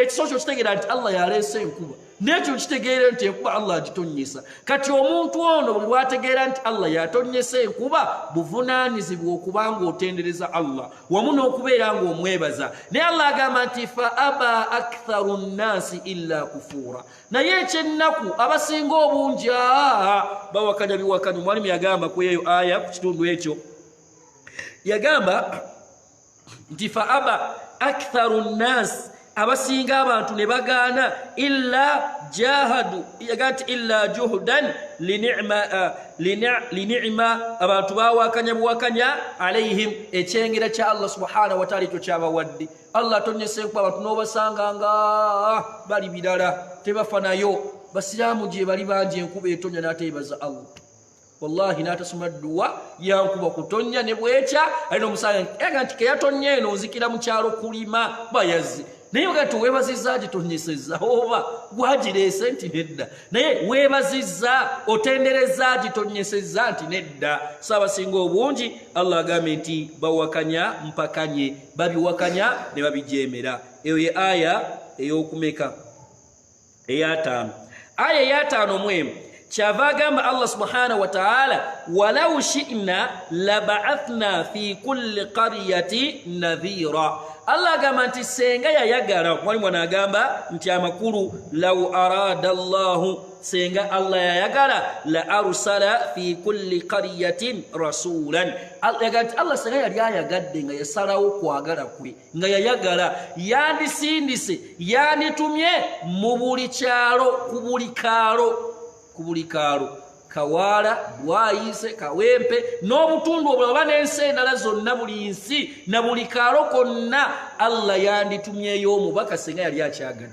ekisolo kyo kitegeera nti Allah yaleese enkuba nekyo kitegeera nti enkuba Allah agitonyesa kati omuntu ono buli lwategeera nti Allah yatonyesa enkuba buvunaanyizibwa okubanga otendereza Allah wamu n'okubeera nga omwebaza naye Allah agamba nti fa aba aktharu nnasi illa kufuura naye ekyennaku abasinga obungi bawakanya biwakanya omwalimu yagamba ku eyo aya ku kitundu ekyo yagamba nti fa aba aktharu nnasi abasinga abantu ne bagaana illa jahadu yagati illa juhdan linima abantu bawakanya buwakanya alayhim ekyengera kya Allah subhanahu wa ta'ala ekyo kyabawadde Allah atonyesa enkuba abantu n'obasanga nga bali bidala tebafa nayo basiraamu gye bali bangi enkuba etonya n'ateebaza Allah wallahi n'atasoma dduwa yankuba kutonya ne bwekya alina omusanga nti keyatonnya eno nzikira mu kyalo kulima bayazzi naye ogati weebazizza gitonyesezza oba gwagireese nti nedda naye weebazizza otenderezza gitonyesezza nti nedda saabasinga obungi Allah agambye nti bawakanya mpakanye babiwakanya ne babijeemera eyo ye aya ey'okumeka ey'ataano aya ey'ataano mwemu kyava agamba Allah subhanahu wa ta'ala walau shi'na laba'athna fi kulli qaryati nadhira Allah agamba nti senga yayagala mwalimu anagamba nti amakulu law arada Allahu senga Allah yayagala la arsala fi kulli qaryatin rasulan Allah senga yali ayagadde nga yasalawo kwagala kwe nga yayagala yandisindise yanditumye mu buli kyalo ku buli kaalo Kawala, Bwayise, Kawempe, n'obutundu obulaba n'ensi endala zonna buli nsi na buli kaalo konna Allah yanditumyeyo omubaka senga yali akyagadde.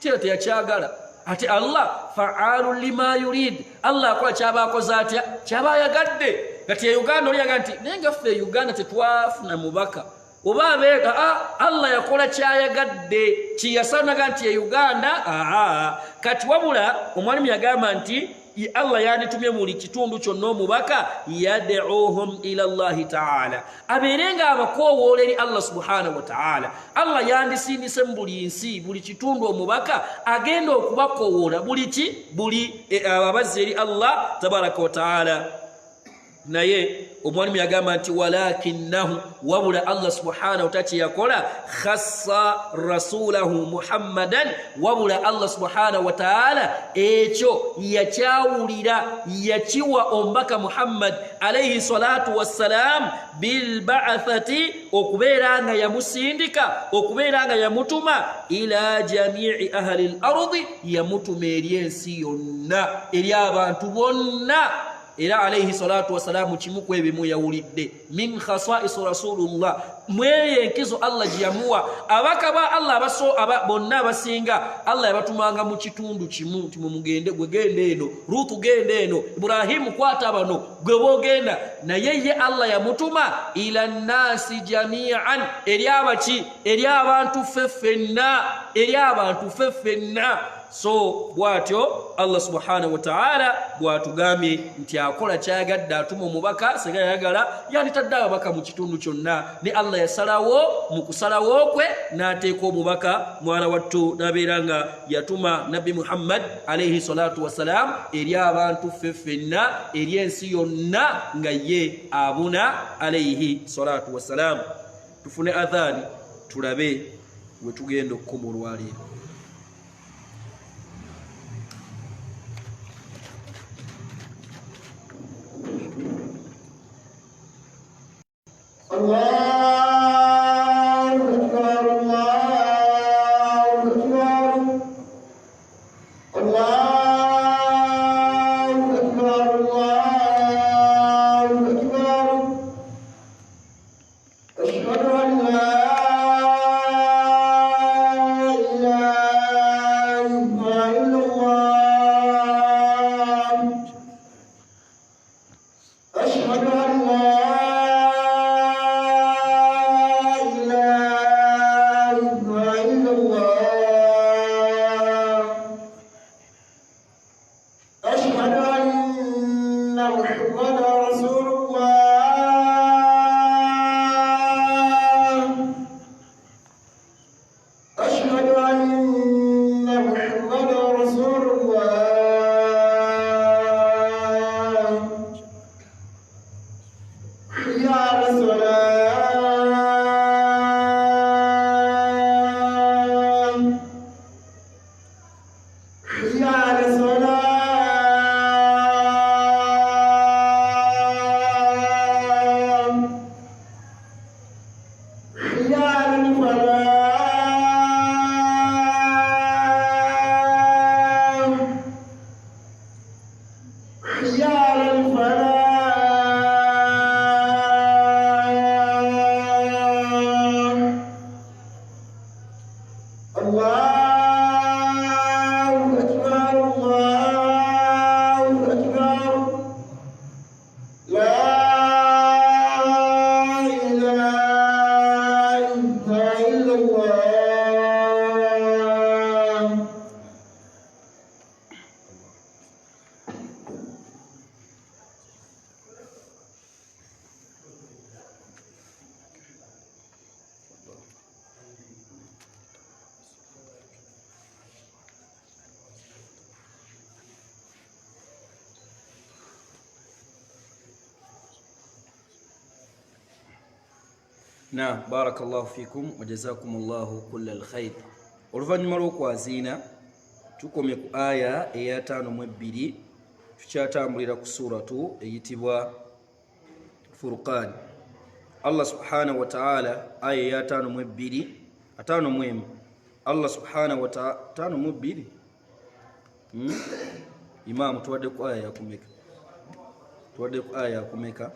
Kira teyakyagala. Ate Allah fa'alu lima yurid. Allah akola kyaba akoze atya? Kyaba ayagadde. Kati ya Uganda oli yaga nti naye nga ffe Uganda tetwafuna mubaka. Oba abeega Allah yakola kyayagadde kiyasanaga nti ya Uganda kati wabula omwalimu yagamba nti Allah yanditumye muli kitundu kyonna omubaka yad'uhum ila Allah ta'ala aberenga abakoowoola eri Allah subhanahu wa ta'ala Allah yandisindise mu buli nsi buli kitundu omubaka agenda okubakoowoola buli abazze eri Allah tabaraka wa ta'ala naye omwalimu yagamba nti walakinahu wabula Allah subhanahu wa ta'ala yakola khassa rasulahu Muhammadan wabula Allah subhanahu wa ta'ala ekyo yakyawulira yakiwa ombaka Muhammad alayhi salatu wassalam bil ba'athati okubeeranga yamusindika okubeeranga yamutuma ila jami'i ahli al-ardi yamutuma eri ensi yonna eri abantu bonna Ila alayhi salatu wasalamu chimuku ebimu yawulidde min khasa'is rasulullah mweye enkizo Allah jiyamuwa abakaba Allah bonna abasinga Allah yabatumanga mu kitundu kimu mugende gwegende eno Rutu gende eno Ibrahimu kwata bano gwe bogenda na yeye Allah yamutuma ila nasi jami'an eri abantu feffenna so bwatyo Allah subhanahu wa ta'ala bwatugambye nti akola kyayagadde atuma omubaka senga yayagala yanditadde ababaka mu kitundu kyonna ne Allah yasalawo mu kusalawo kwe n'ateeka omubaka mwana wattu n'abeera yatuma Nabi Muhammad alayhi salatu wassalam eri abantu feffenna eri ensi yonna nga ye abuna alayhi salatu wassalam tufune adhani tulabe we tugenda okukomolwa leero الله أكبر الله أكبر الله أكبر الله أكبر أشهد أن لا إله إلا الله أشهد أن لا إلا الله Naam, barakallahu fikum wa jazakumullahu kullal khair. Oluvannyuma lw'okwaziina tukomye ku aya eya 52 tukyatambulira ku suratu eyitibwa Furqan. Allah subhanahu wa ta'ala aya eya 52 Allah subhanahu wa ta'ala 52 Imam tuwadde ku aya yakumeka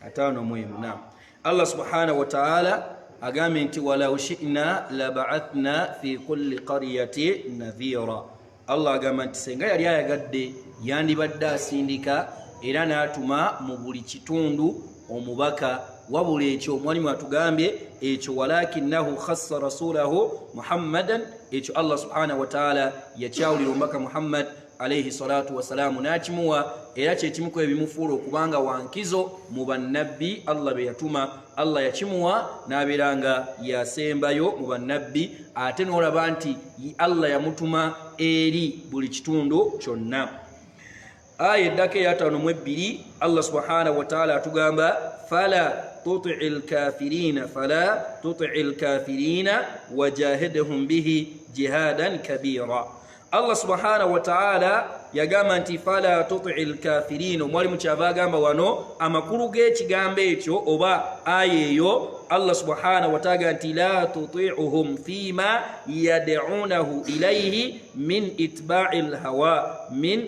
atano muhimu. Naam, Allah subhanahu wa ta'ala agambye nti walau shi'na laba'athna fi kulli qaryatin nadhira. Allah agamba nti senga yali ayagadde yandibadde asindika era n'atuma mu buli kitundu omubaka, wabula ekyo omwalimu atugambye ekyo walakinahu khassa rasulahu Muhammadan, ekyo Allah subhanahu wa ta'ala yakyawulira omubaka Muhammad alayhi salatu wasalamu n'akimuwa, era kyekimuko ebimufuula okubanga wankizo mu bannabbi Allah be yatuma. Allah yakimuwa n'abeeranga yasembayo mu bannabbi, ate n'olaba nti Allah yamutuma eri buli kitundu kyonna. Aya eddako eya 52 Allah subhanahu wa ta'ala atugamba fala tuti'il kafirina wajahidhum bihi jihadan kabira. Allah subhanahu wa ta'ala yagamba nti fala tuti'il kafirina. Omwalimu kyava agamba wano amakulu g'ekigambo ekyo oba aya eyo, Allah subhanahu wa ta'ala nti la tuti'uhum fima yad'unahu ilayhi min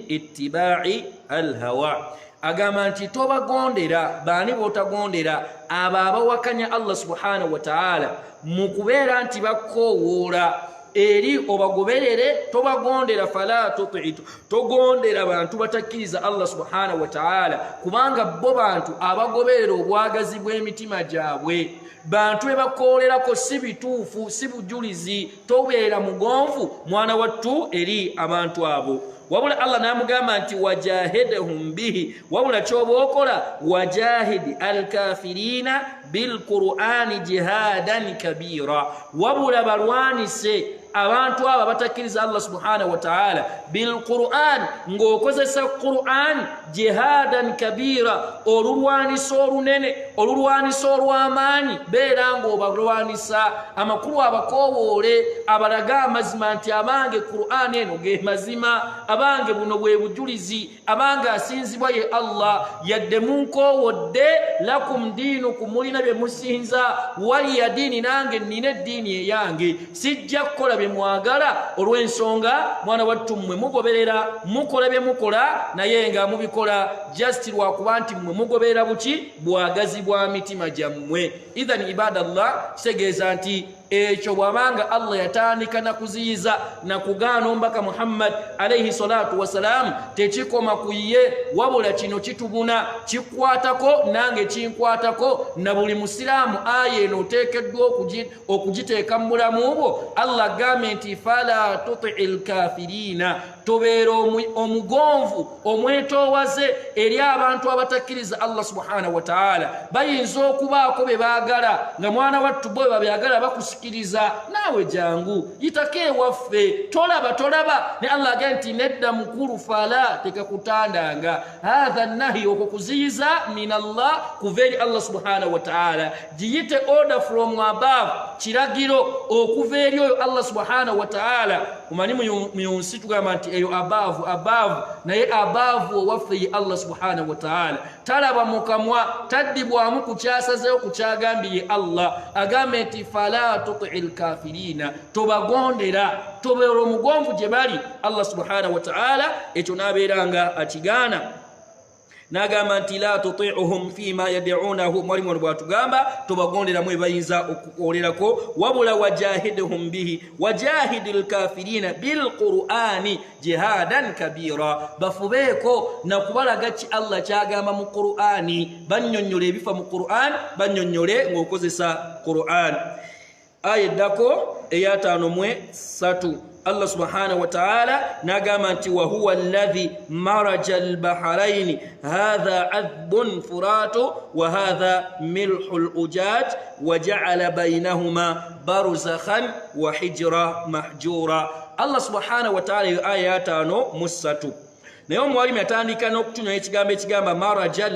ittiba'i alhawa. Agamba nti tobagondera. Baani bootagondera? Abo abawakanya Allah subhanahu wa ta'ala mu kubeera nti bakoowoola eri obagoberere, tobagondera. Fala tuti'tu, togondera bantu batakkiriza Allah subhanahu wa ta'ala, kubanga bo bantu abagoberera obwagazi bw'emitima gyabwe, bantu ebakoolerako si bituufu, si bujulizi. Tobeera mugonvu mwana wattu eri abantu abo. Wabula Allah namugamba nti wajahidhum bihi, wabula kyoba okola wajahidi alkafirina bilqur'ani jihadan kabira, wabula balwanise abantu abo batakkiriza Allah subhanahu wa ta'ala bilqur'an, ng'okozesa Qur'an jihadan kabira, olulwanisa olunene, olulwanisa olw'amaanyi. Beera ng'obalwanisa amakulu abakoowoole, abalaga amazima nti abange Qur'an eno ge mazima, abange buno bwe bujulizi, abange asinzibwa ye Allah. Yadde munkoowodde lakum diinukum, mulina bye musinza, waliya diini, nange nina eddiini eyange, sijja kukola bye mwagala, olw'ensonga mwana wattu mmwe mugoberera, mukola bye mukola naye nga mubikola just lwakuba nti mmwe mugoberera buki? Bwagazi bwa mitima gyammwe. Idhan ibadallah, kitegeeza nti ekyo bwabanga Allah yatandika na kuziyiza na kugaana omubaka Muhammad alayhi salatu wassalam, tekikoma ku ye, wabula kino kitubuna, kikwatako nange kinkwatako na buli musiraamu. Aya eno oteekeddwa okugiteeka mu bulamu bwo. Allah agambye nti fala tuti'il kafirina, tobeera omugonvu omwetoowaze eri abantu abatakkiriza Allah subhanahu wa ta'ala. Bayinza okubaako be baagala, nga mwana wattu bo babyagala bakusikiriza, naawe jangu yitako ewaffe, tolaba. Ne Allah agambye nti nedda mukulu, fala tekakutandanga. Hatha nahi, okwo kuziyiza min Allah, kuva eri Allah subhanahu wa ta'ala. Giyite order from above, kiragiro okuva eri oyo Allah subhanahu wa ta'ala. Kumanyi mu nsi tugamba nti eyo above, naye above owaffe ye Allah subhanahu wa ta'ala. Talaba mukamwa, taddibwamu kukyasazeewo kukyagambye Allah. Agambe nti fala tuti'il kafirina, tobagondera, tobeera omugonvu gye bali. Allah subhanahu wa ta'ala ekyo n'abeeranga akigaana. N'agamba nti la tuti'uhum fima yad'unahu, mwalimu bw'atugamba tobagondera mwe bayinza okukolerako, wabula wajahidhum bihi, wajahidil kafirina bilqur'ani jihadan kabira. Bafubeeko na kubalaga ki Allah kyagamba mu Qur'ani, bannyonnyola ebifa mu Qur'an, bannyonnyole ng'okozesa Qur'an. Aya eddako eya 53 Allah subhanahu wa ta'ala nagamba nti wa huwa alladhi maraja al-bahrayn hadha adbun furatu wa hadha milhul ujaj wa ja'ala baynahuma barzakhan wa hijra mahjura. Allah subhanahu wa ta'ala aya 5 musatu naye omuwalimu yatandika n'okutunywa ekigambo ekigamba maraja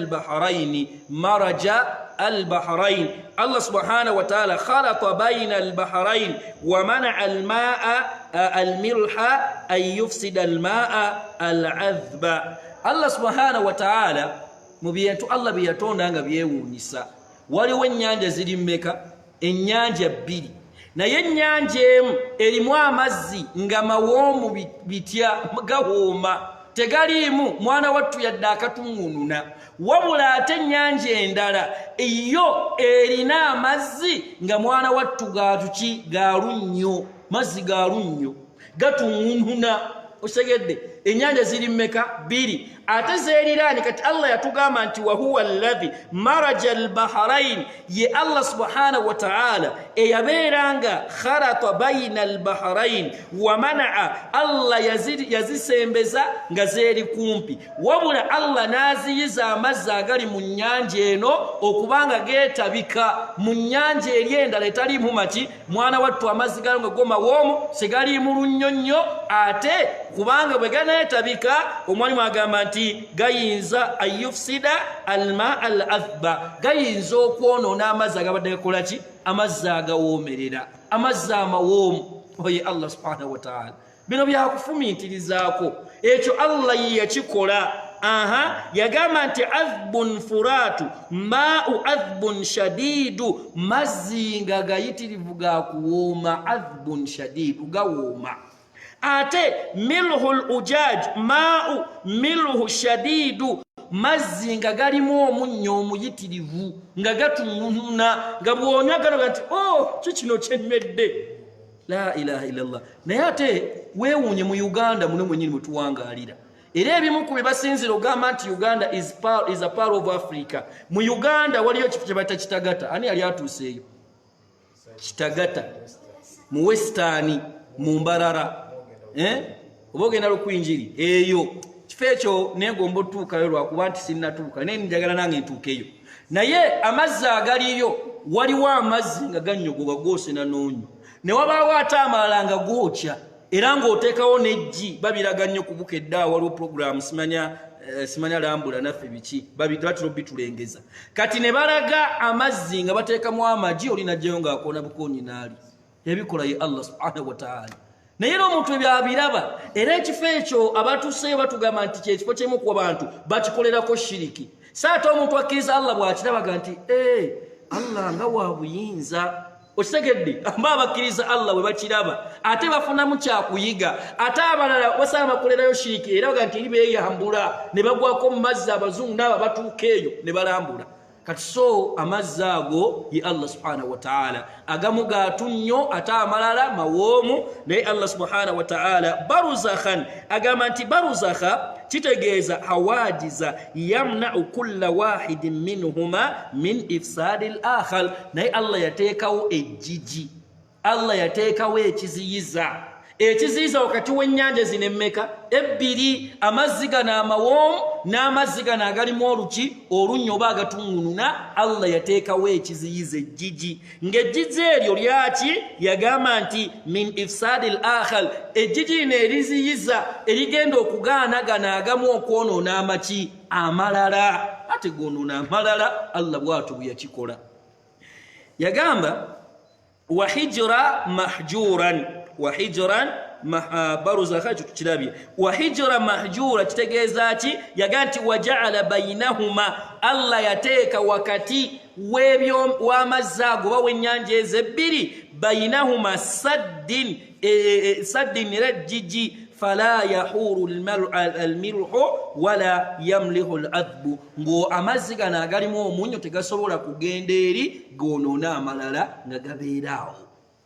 albahrain. Allah subhanahu wa ta'ala khalata bayna albahrain wa mana'a almaa almilha an yufsida almaa al'adhba. Allah subhanahu wa ta'ala mu bintu Allah byatonda nga byewuunyisa, waliwo ennyanja ziri mmeka? Ennyanja bbiri, naye ennyanja emu erimu amazzi nga mawoomu bitya gawooma, tegaliimu mwana wattu yadde akatuŋŋununa. Wabula ate ennyanja endala yo erina amazzi nga mwana wattu gatuki galunnyo, mazzi galunnyo gatuŋŋununa. Osegedde ennyanja ziri mmeka? Bbiri. Ate zeeriraani kati Allah yatugamba nti wa huwa alladhi maraja albahrain, ye Allah subhanahu wa ta'ala eyabeeranga kharata bayina albahrain wa mana'a, Allah yazisembeza nga zeeri kumpi, wabula Allah n'aziyiza amazzi agali mu nnyanja eno okubanga geetabika mu nnyanja eri endala etaliimu maki mwana wattu amazzi galo nga gomawoomu segaliimu lunnyonnyo, ate kubanga bwe ganeetabika omwalimu agamba nti gayinza ayufsida alma al athba, gayinza okwonoona amazzi agabadde gakola ki? Amazzi agawoomerera, amazzi amawoomu. Oye Allah subhanahu wa ta'ala bino byakufumiitirizaako, ekyo Allah ye yakikola. Yagamba nti athbun furatu ma'u athbun shadidu, mazzi nga gayitirivu gakuwooma, athbun shadidu gawooma. Ate milhul ujaj ma'u milhu shadidu, mazzi nga galimu omunnyo omuyitirivu nga gatuŋŋuna, nga bw'onyagala nti kikino kyenywedde. La ilaha illallah. Naye ate weewuunye mu Uganda muno mwennyini mwe tuwangaalira, era ebimu ku bye basinzira ogamba nti Uganda is a part of Africa. Mu Uganda waliyo kifo kye bayita Kitagata. Ani yali atuuseeyo? Kitagata mu Western, mu Mbarara, oba ogenda lukwinjiri eyo kifo ekyo negomba otuukayo lwakuba nti sinnatuuka, naye njagala nange ntuukeyo. Naye amazzi agaliyo, waliwo amazzi nga gannyogoga goosena n'onywa, ne wabaawo ate amalala nga gookya era ng'oteekawo n'eggi. Babiraga nnyo ku Bukedda, waliwo puroguramu simanya lambula naffe biki batira bitulengeza. Kati ne balaga amazzi nga bateekamu amagi, olinajjayo ng'akoona bukoonyi n'ali. Yabikola ye Allah subhanahu wa ta'ala. Naye era omuntu ebyabiraba, era ekifo ekyo abatuuseyo batugamba nti kyekifo kyemu ku bantu bakikolerako shiriki. Saate omuntu akkiriza Allah bw'akirabaga nti Allah nga wa buyinza. Okitegedde? Amba abakkiriza Allah bwe bakiraba ate bafunamu kyakuyiga, ate abalala basaba bakolerayo shiriki era baga nti beeyambula ne bagwako mu mazzi, abazungu n'abo batuuka eyo ne balambula. Kati so amazzi ago ye Allah subhanahu wa ta'ala agamu gatunnyo ate amalala mawoomu. Naye Allah subhanahu wa ta'ala baruzakhan agamba nti baruzakha kitegeeza hawajiza yamna'u kulla wahidin minhuma min ifsadi al-akhar. Naye Allah yateekawo ejjiji, Allah yateekawo ekiziyiza. Ekiziyiza wakati w'ennyanja zino emmeka? Ebbiri. Amazzi gano amawoomu n'amazzi gano agalimu oluki olunnyo oba agatuŋŋununa. Allah yateekawo ekiziyiza ejjiji, ng'ejjiji eryo lyaki? Yagamba nti min ifsadi al-akhar, ejjiji lino eriziyiza erigenda okugaana gano agamu okwonoona amaki? Amalala. Ate goonoona amalala Allah bw'atyo bwe yakikola. Yagamba wa hijra mahjuran, wa hijran baruzakha tukirabye. Wa hijra mahjura kitegeeza ki? Yaga nti waja'ala bainahuma, Allah yateeka wakati w'amazzi ago oba w'ennyanja ezo ebbiri, bainahuma saddin, saddin era jiji, fala yahuru almilhu wala yamlihu aladhbu, ngo amazzi gano agalimu omunnyo tegasobola kugenda eri goonoona amalala nga gabeeraawo.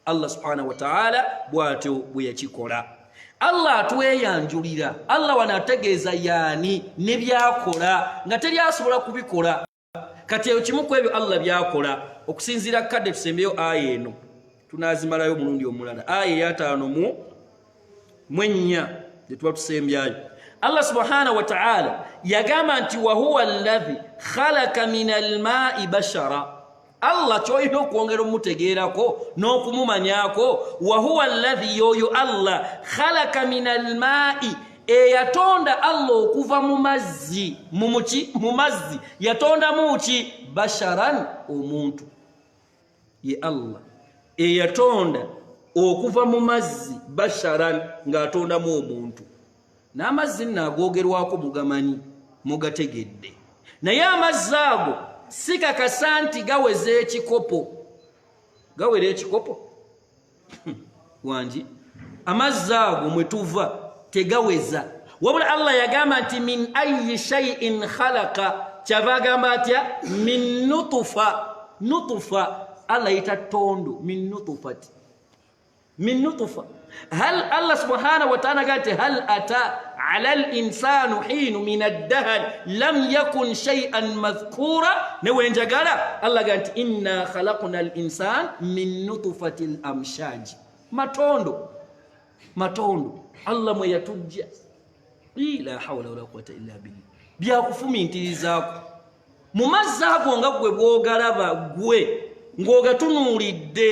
Allah subhanahu wa ta'ala bw'atyo bwe yakikola. Allah atweyanjulira, Allah wanategeeza yaani ne byakola nga teryasobola kubikola. Kati eyo kimu ku ebyo Allah byakola. Okusinziira kadde tusembeyo aya eno, tunaazimalayo mulundi omulala, aya ya 5 mu 4 gye tuba tusembyayo. Allah subhanahu wa ta'ala yagamba nti wa huwa alladhi khalaqa min alma'i bashara. Allah kyoyina okwongera omutegeerako n'okumumanyako, wa huwa alladhi yoyo Allah khalaqa min alma'i, eyatonda Allah okuva mu mazzi mu mazzi yatonda muki basharan omuntu ye Allah eyatonda okuva mu mazzi basharan ng'atonda mu omuntu n'amazzi nagoogerwako mugamanyi mugategedde naye amazzi ago sikakasa nti gaweza ekikopo gawera ekikopo wangi amazzi ago mwe tuva tegaweza wabula Allah yagamba nti min ayi shay'in khalaqa kyava agamba atya min nutufa Allah yita tondo min nutufati min nutufa هل الله سبحانه وتعالى قالت هل أتى على الإنسان حين من الدهر لم يكن شيئا مذكورا نوين قال الله قالت إنا خلقنا الإنسان من نطفة الأمشاج ما توندو الله ما يتوجه لا حول ولا قوة إلا بالله بيakufumi ntirizaako mumazaako nga gwe bwogalaba gwe ng'ogatunulidde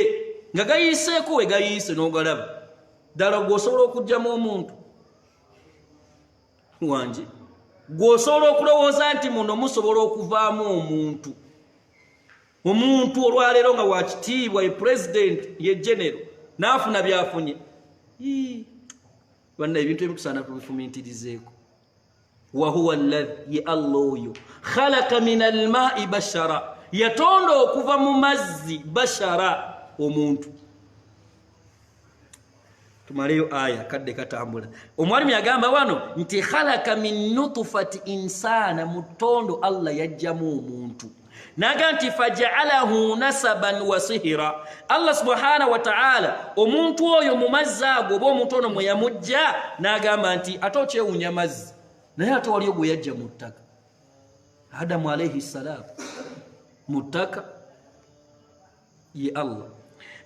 nga gayiseeko we gayise n'ogalaba ddala gwosobola okugyamu omuntu wangi gwosobola okulowooza nti muno musobola okuvaamu omuntu olwaleero nga wakitiibwa ye pulezidenti ye genero n'afuna byafunye banna ebintu ebitusaana tubifumintirizeeko wahuwa alladhi ye Allah oyo khalaqa min almaai bashara yatonda okuva mu mazzi bashara omuntu tumaleyo aya kadde katambula omwalimu yagamba wano nti khalaqa min nutfati insana mutondo Allah yajjamu omuntu naga nti faja'alahu nasaban wa sihira Allah subhanahu wa ta'ala omuntu oyo mu mazzi ago oba omuntu ono mwe yamujja nagamba nti atokyewunya mazzi naye ate waliyo gwe yajja mu ttaka Adamu alayhi salam mu ttaka ye Allah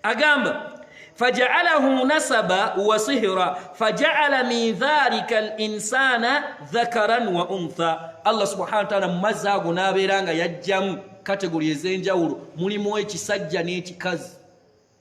agamba فجعله نسبا وصهرا فجعل من ذلك الإنسان ذكرا وأنثى الله سبحانه وتعالى مزاغ نابيرانغا يجم كاتيجوري ez'enjawulo mulimu ekisajja n'ekikazi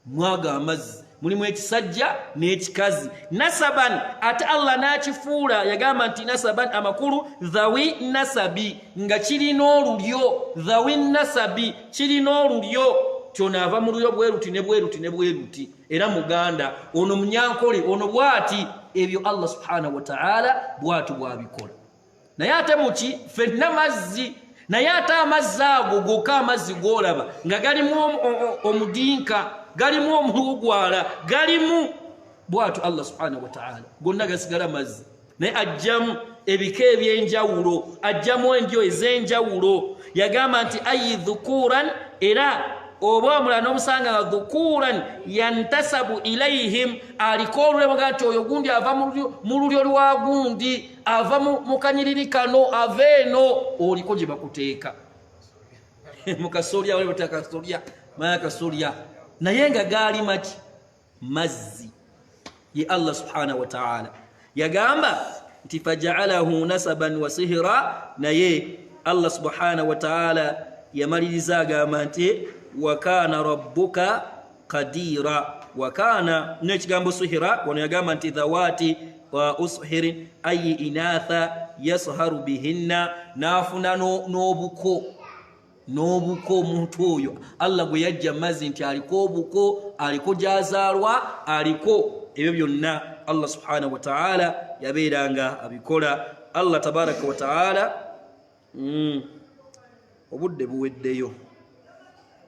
mwaga amazzi mulimu ekisajja n'ekikazi nasaban ate Allah n'akifuula yagamba nti nasaban amakulu dhawi nasabi nga kirina olulyo dhawi nasabi kirina olulyo kyonava mu lulyo bweruti ne bweruti era muganda ono munyankole ono bwati ebyo Allah subhanahu wa ta'ala bwatu bwabikola naye ate muki fenna mazzi naye ate amazzi ago goka amazzi golaba nga galimu omudinka galimu omulugwala galimu bwatu Allah subhanahu wa ta'ala gonna gasigala mazzi naye ajjamu ebika ebyenjawulo ajjamu endyo ez'enjawulo yagamba nti ayi dhukuran era oba omulala n'omusanga nga dhukuran yantasabu ilayhim aliko olulemo ga nti oyo gundi ava mu lulyo lwa gundi ava mu kanyiriri kano ava eno oliko gye bakuteeka mu kasolya wali bateka kasolya maya kasolya naye nga gaali maki mazzi ye Allah subhanahu wa ta'ala yagamba nti faja'alahu nasaban wa sihra naye Allah subhanahu wa ta'ala yamaliriza agamba nti wakana rabbuka qadira wakana nekigambo suhira wano yagamba nti dhawati wa ushirin ayi inatha yasharu bihinna nafuna n'obuko omuntu oyo Allah gwe yajja mazzi nti aliko obuko aliko gyazaalwa aliko ebyo byonna Allah subhanahu wa ta'ala yabeeranga abikola Allah tabaraka wa ta'ala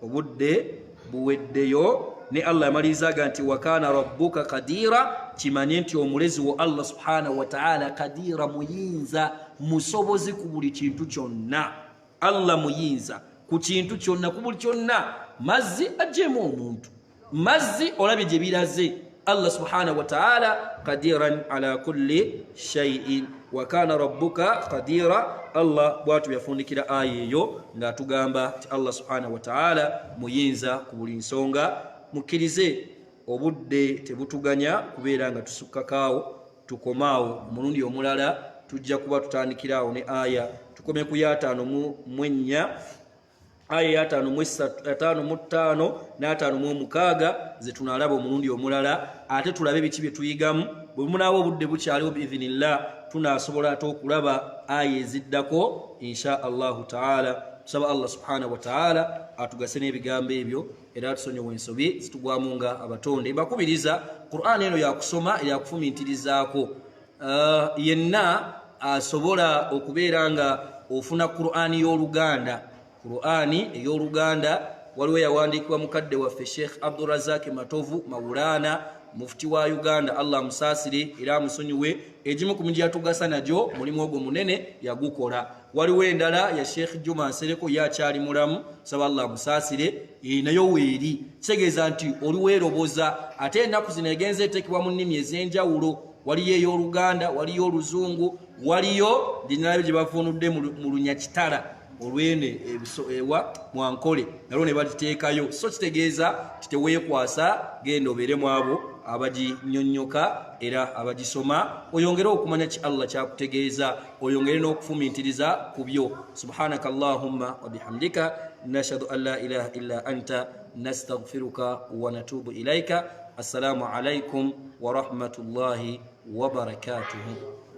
obudde buweddeyo ne Allah yamalizaga nti wakana rabbuka qadira kimanye nti omulezi wa Allah subhanahu wa ta'ala qadira muyinza musobozi ku buli kintu kyonna Allah muyinza ku kintu kyonna ku buli kyonna mazzi ajjemu omuntu mazzi olabye gye biraze Allah subhanahu wa ta'ala qadiran ala kulli shay'in wakana rabbuka qadira Allah bwatu yafundikira aya eyo nga tugamba ti Allah subhanahu wa ta'ala muyinza ku buli nsonga mukirize obudde tebutuganya kubeera nga tusukkakaawo tukomaawo mulundi omulala tujja kuba tutandikiraawo ne aya tukome ku ya 5 mu 4 aya ya 5 mu 5 na 5 mu 6 ze tunalaba omulundi omulala ate tulabe biki bye tuyigamu bwe munaaba obudde bukyaliwo biidhinillah tunasobola ate okulaba aya eziddako insha allahu taala. tusaba allah subhanahu wa taala atugase n'ebigambo ebyo era atusonyiwe ensobi zitugwamu nga abatonde. mbakubiriza Qur'an eno yakusoma yakufumintirizaako. Yenna asobola okubeera nga ofuna Qur'ani y'Oluganda. Qur'ani ey'Oluganda waliwo yawandiikibwa mukadde waffe Sheikh Abdurazak Matovu Mawulana, mufti wa Uganda, Allah musaasire era amusonyiwe. Egimu ku miji atugasa nagyo mulimu ogwo munene yagukola. Waliwo endala ya Sheikh Juma Nsereko yakyali mulamu, saba Allah musaasire, nayo weeri. Kitegeeza nti oli weeroboza ate ennaku zino egenze eteekebwa mu nnimi ez'enjawulo. Waliyo ey'Oluganda, waliyo Oluzungu, waliyo dinalabyo gye bafunudde mu Lunyakitala olwene ewa Mwankole nalwo ne batiteekayo. So kitegeeza titeweekwasa, genda obeeremu abo abaginyonnyoka era abagisoma, oyongere okumanya ki Allah kyakutegeeza, oyongere n'okufumintiriza ku byo. Subhanaka Allahumma wa bihamdika nashhadu an la ilaha illa anta nastaghfiruka wa natubu ilaika. Assalamu alaikum wa rahmatullahi wa barakatuhu.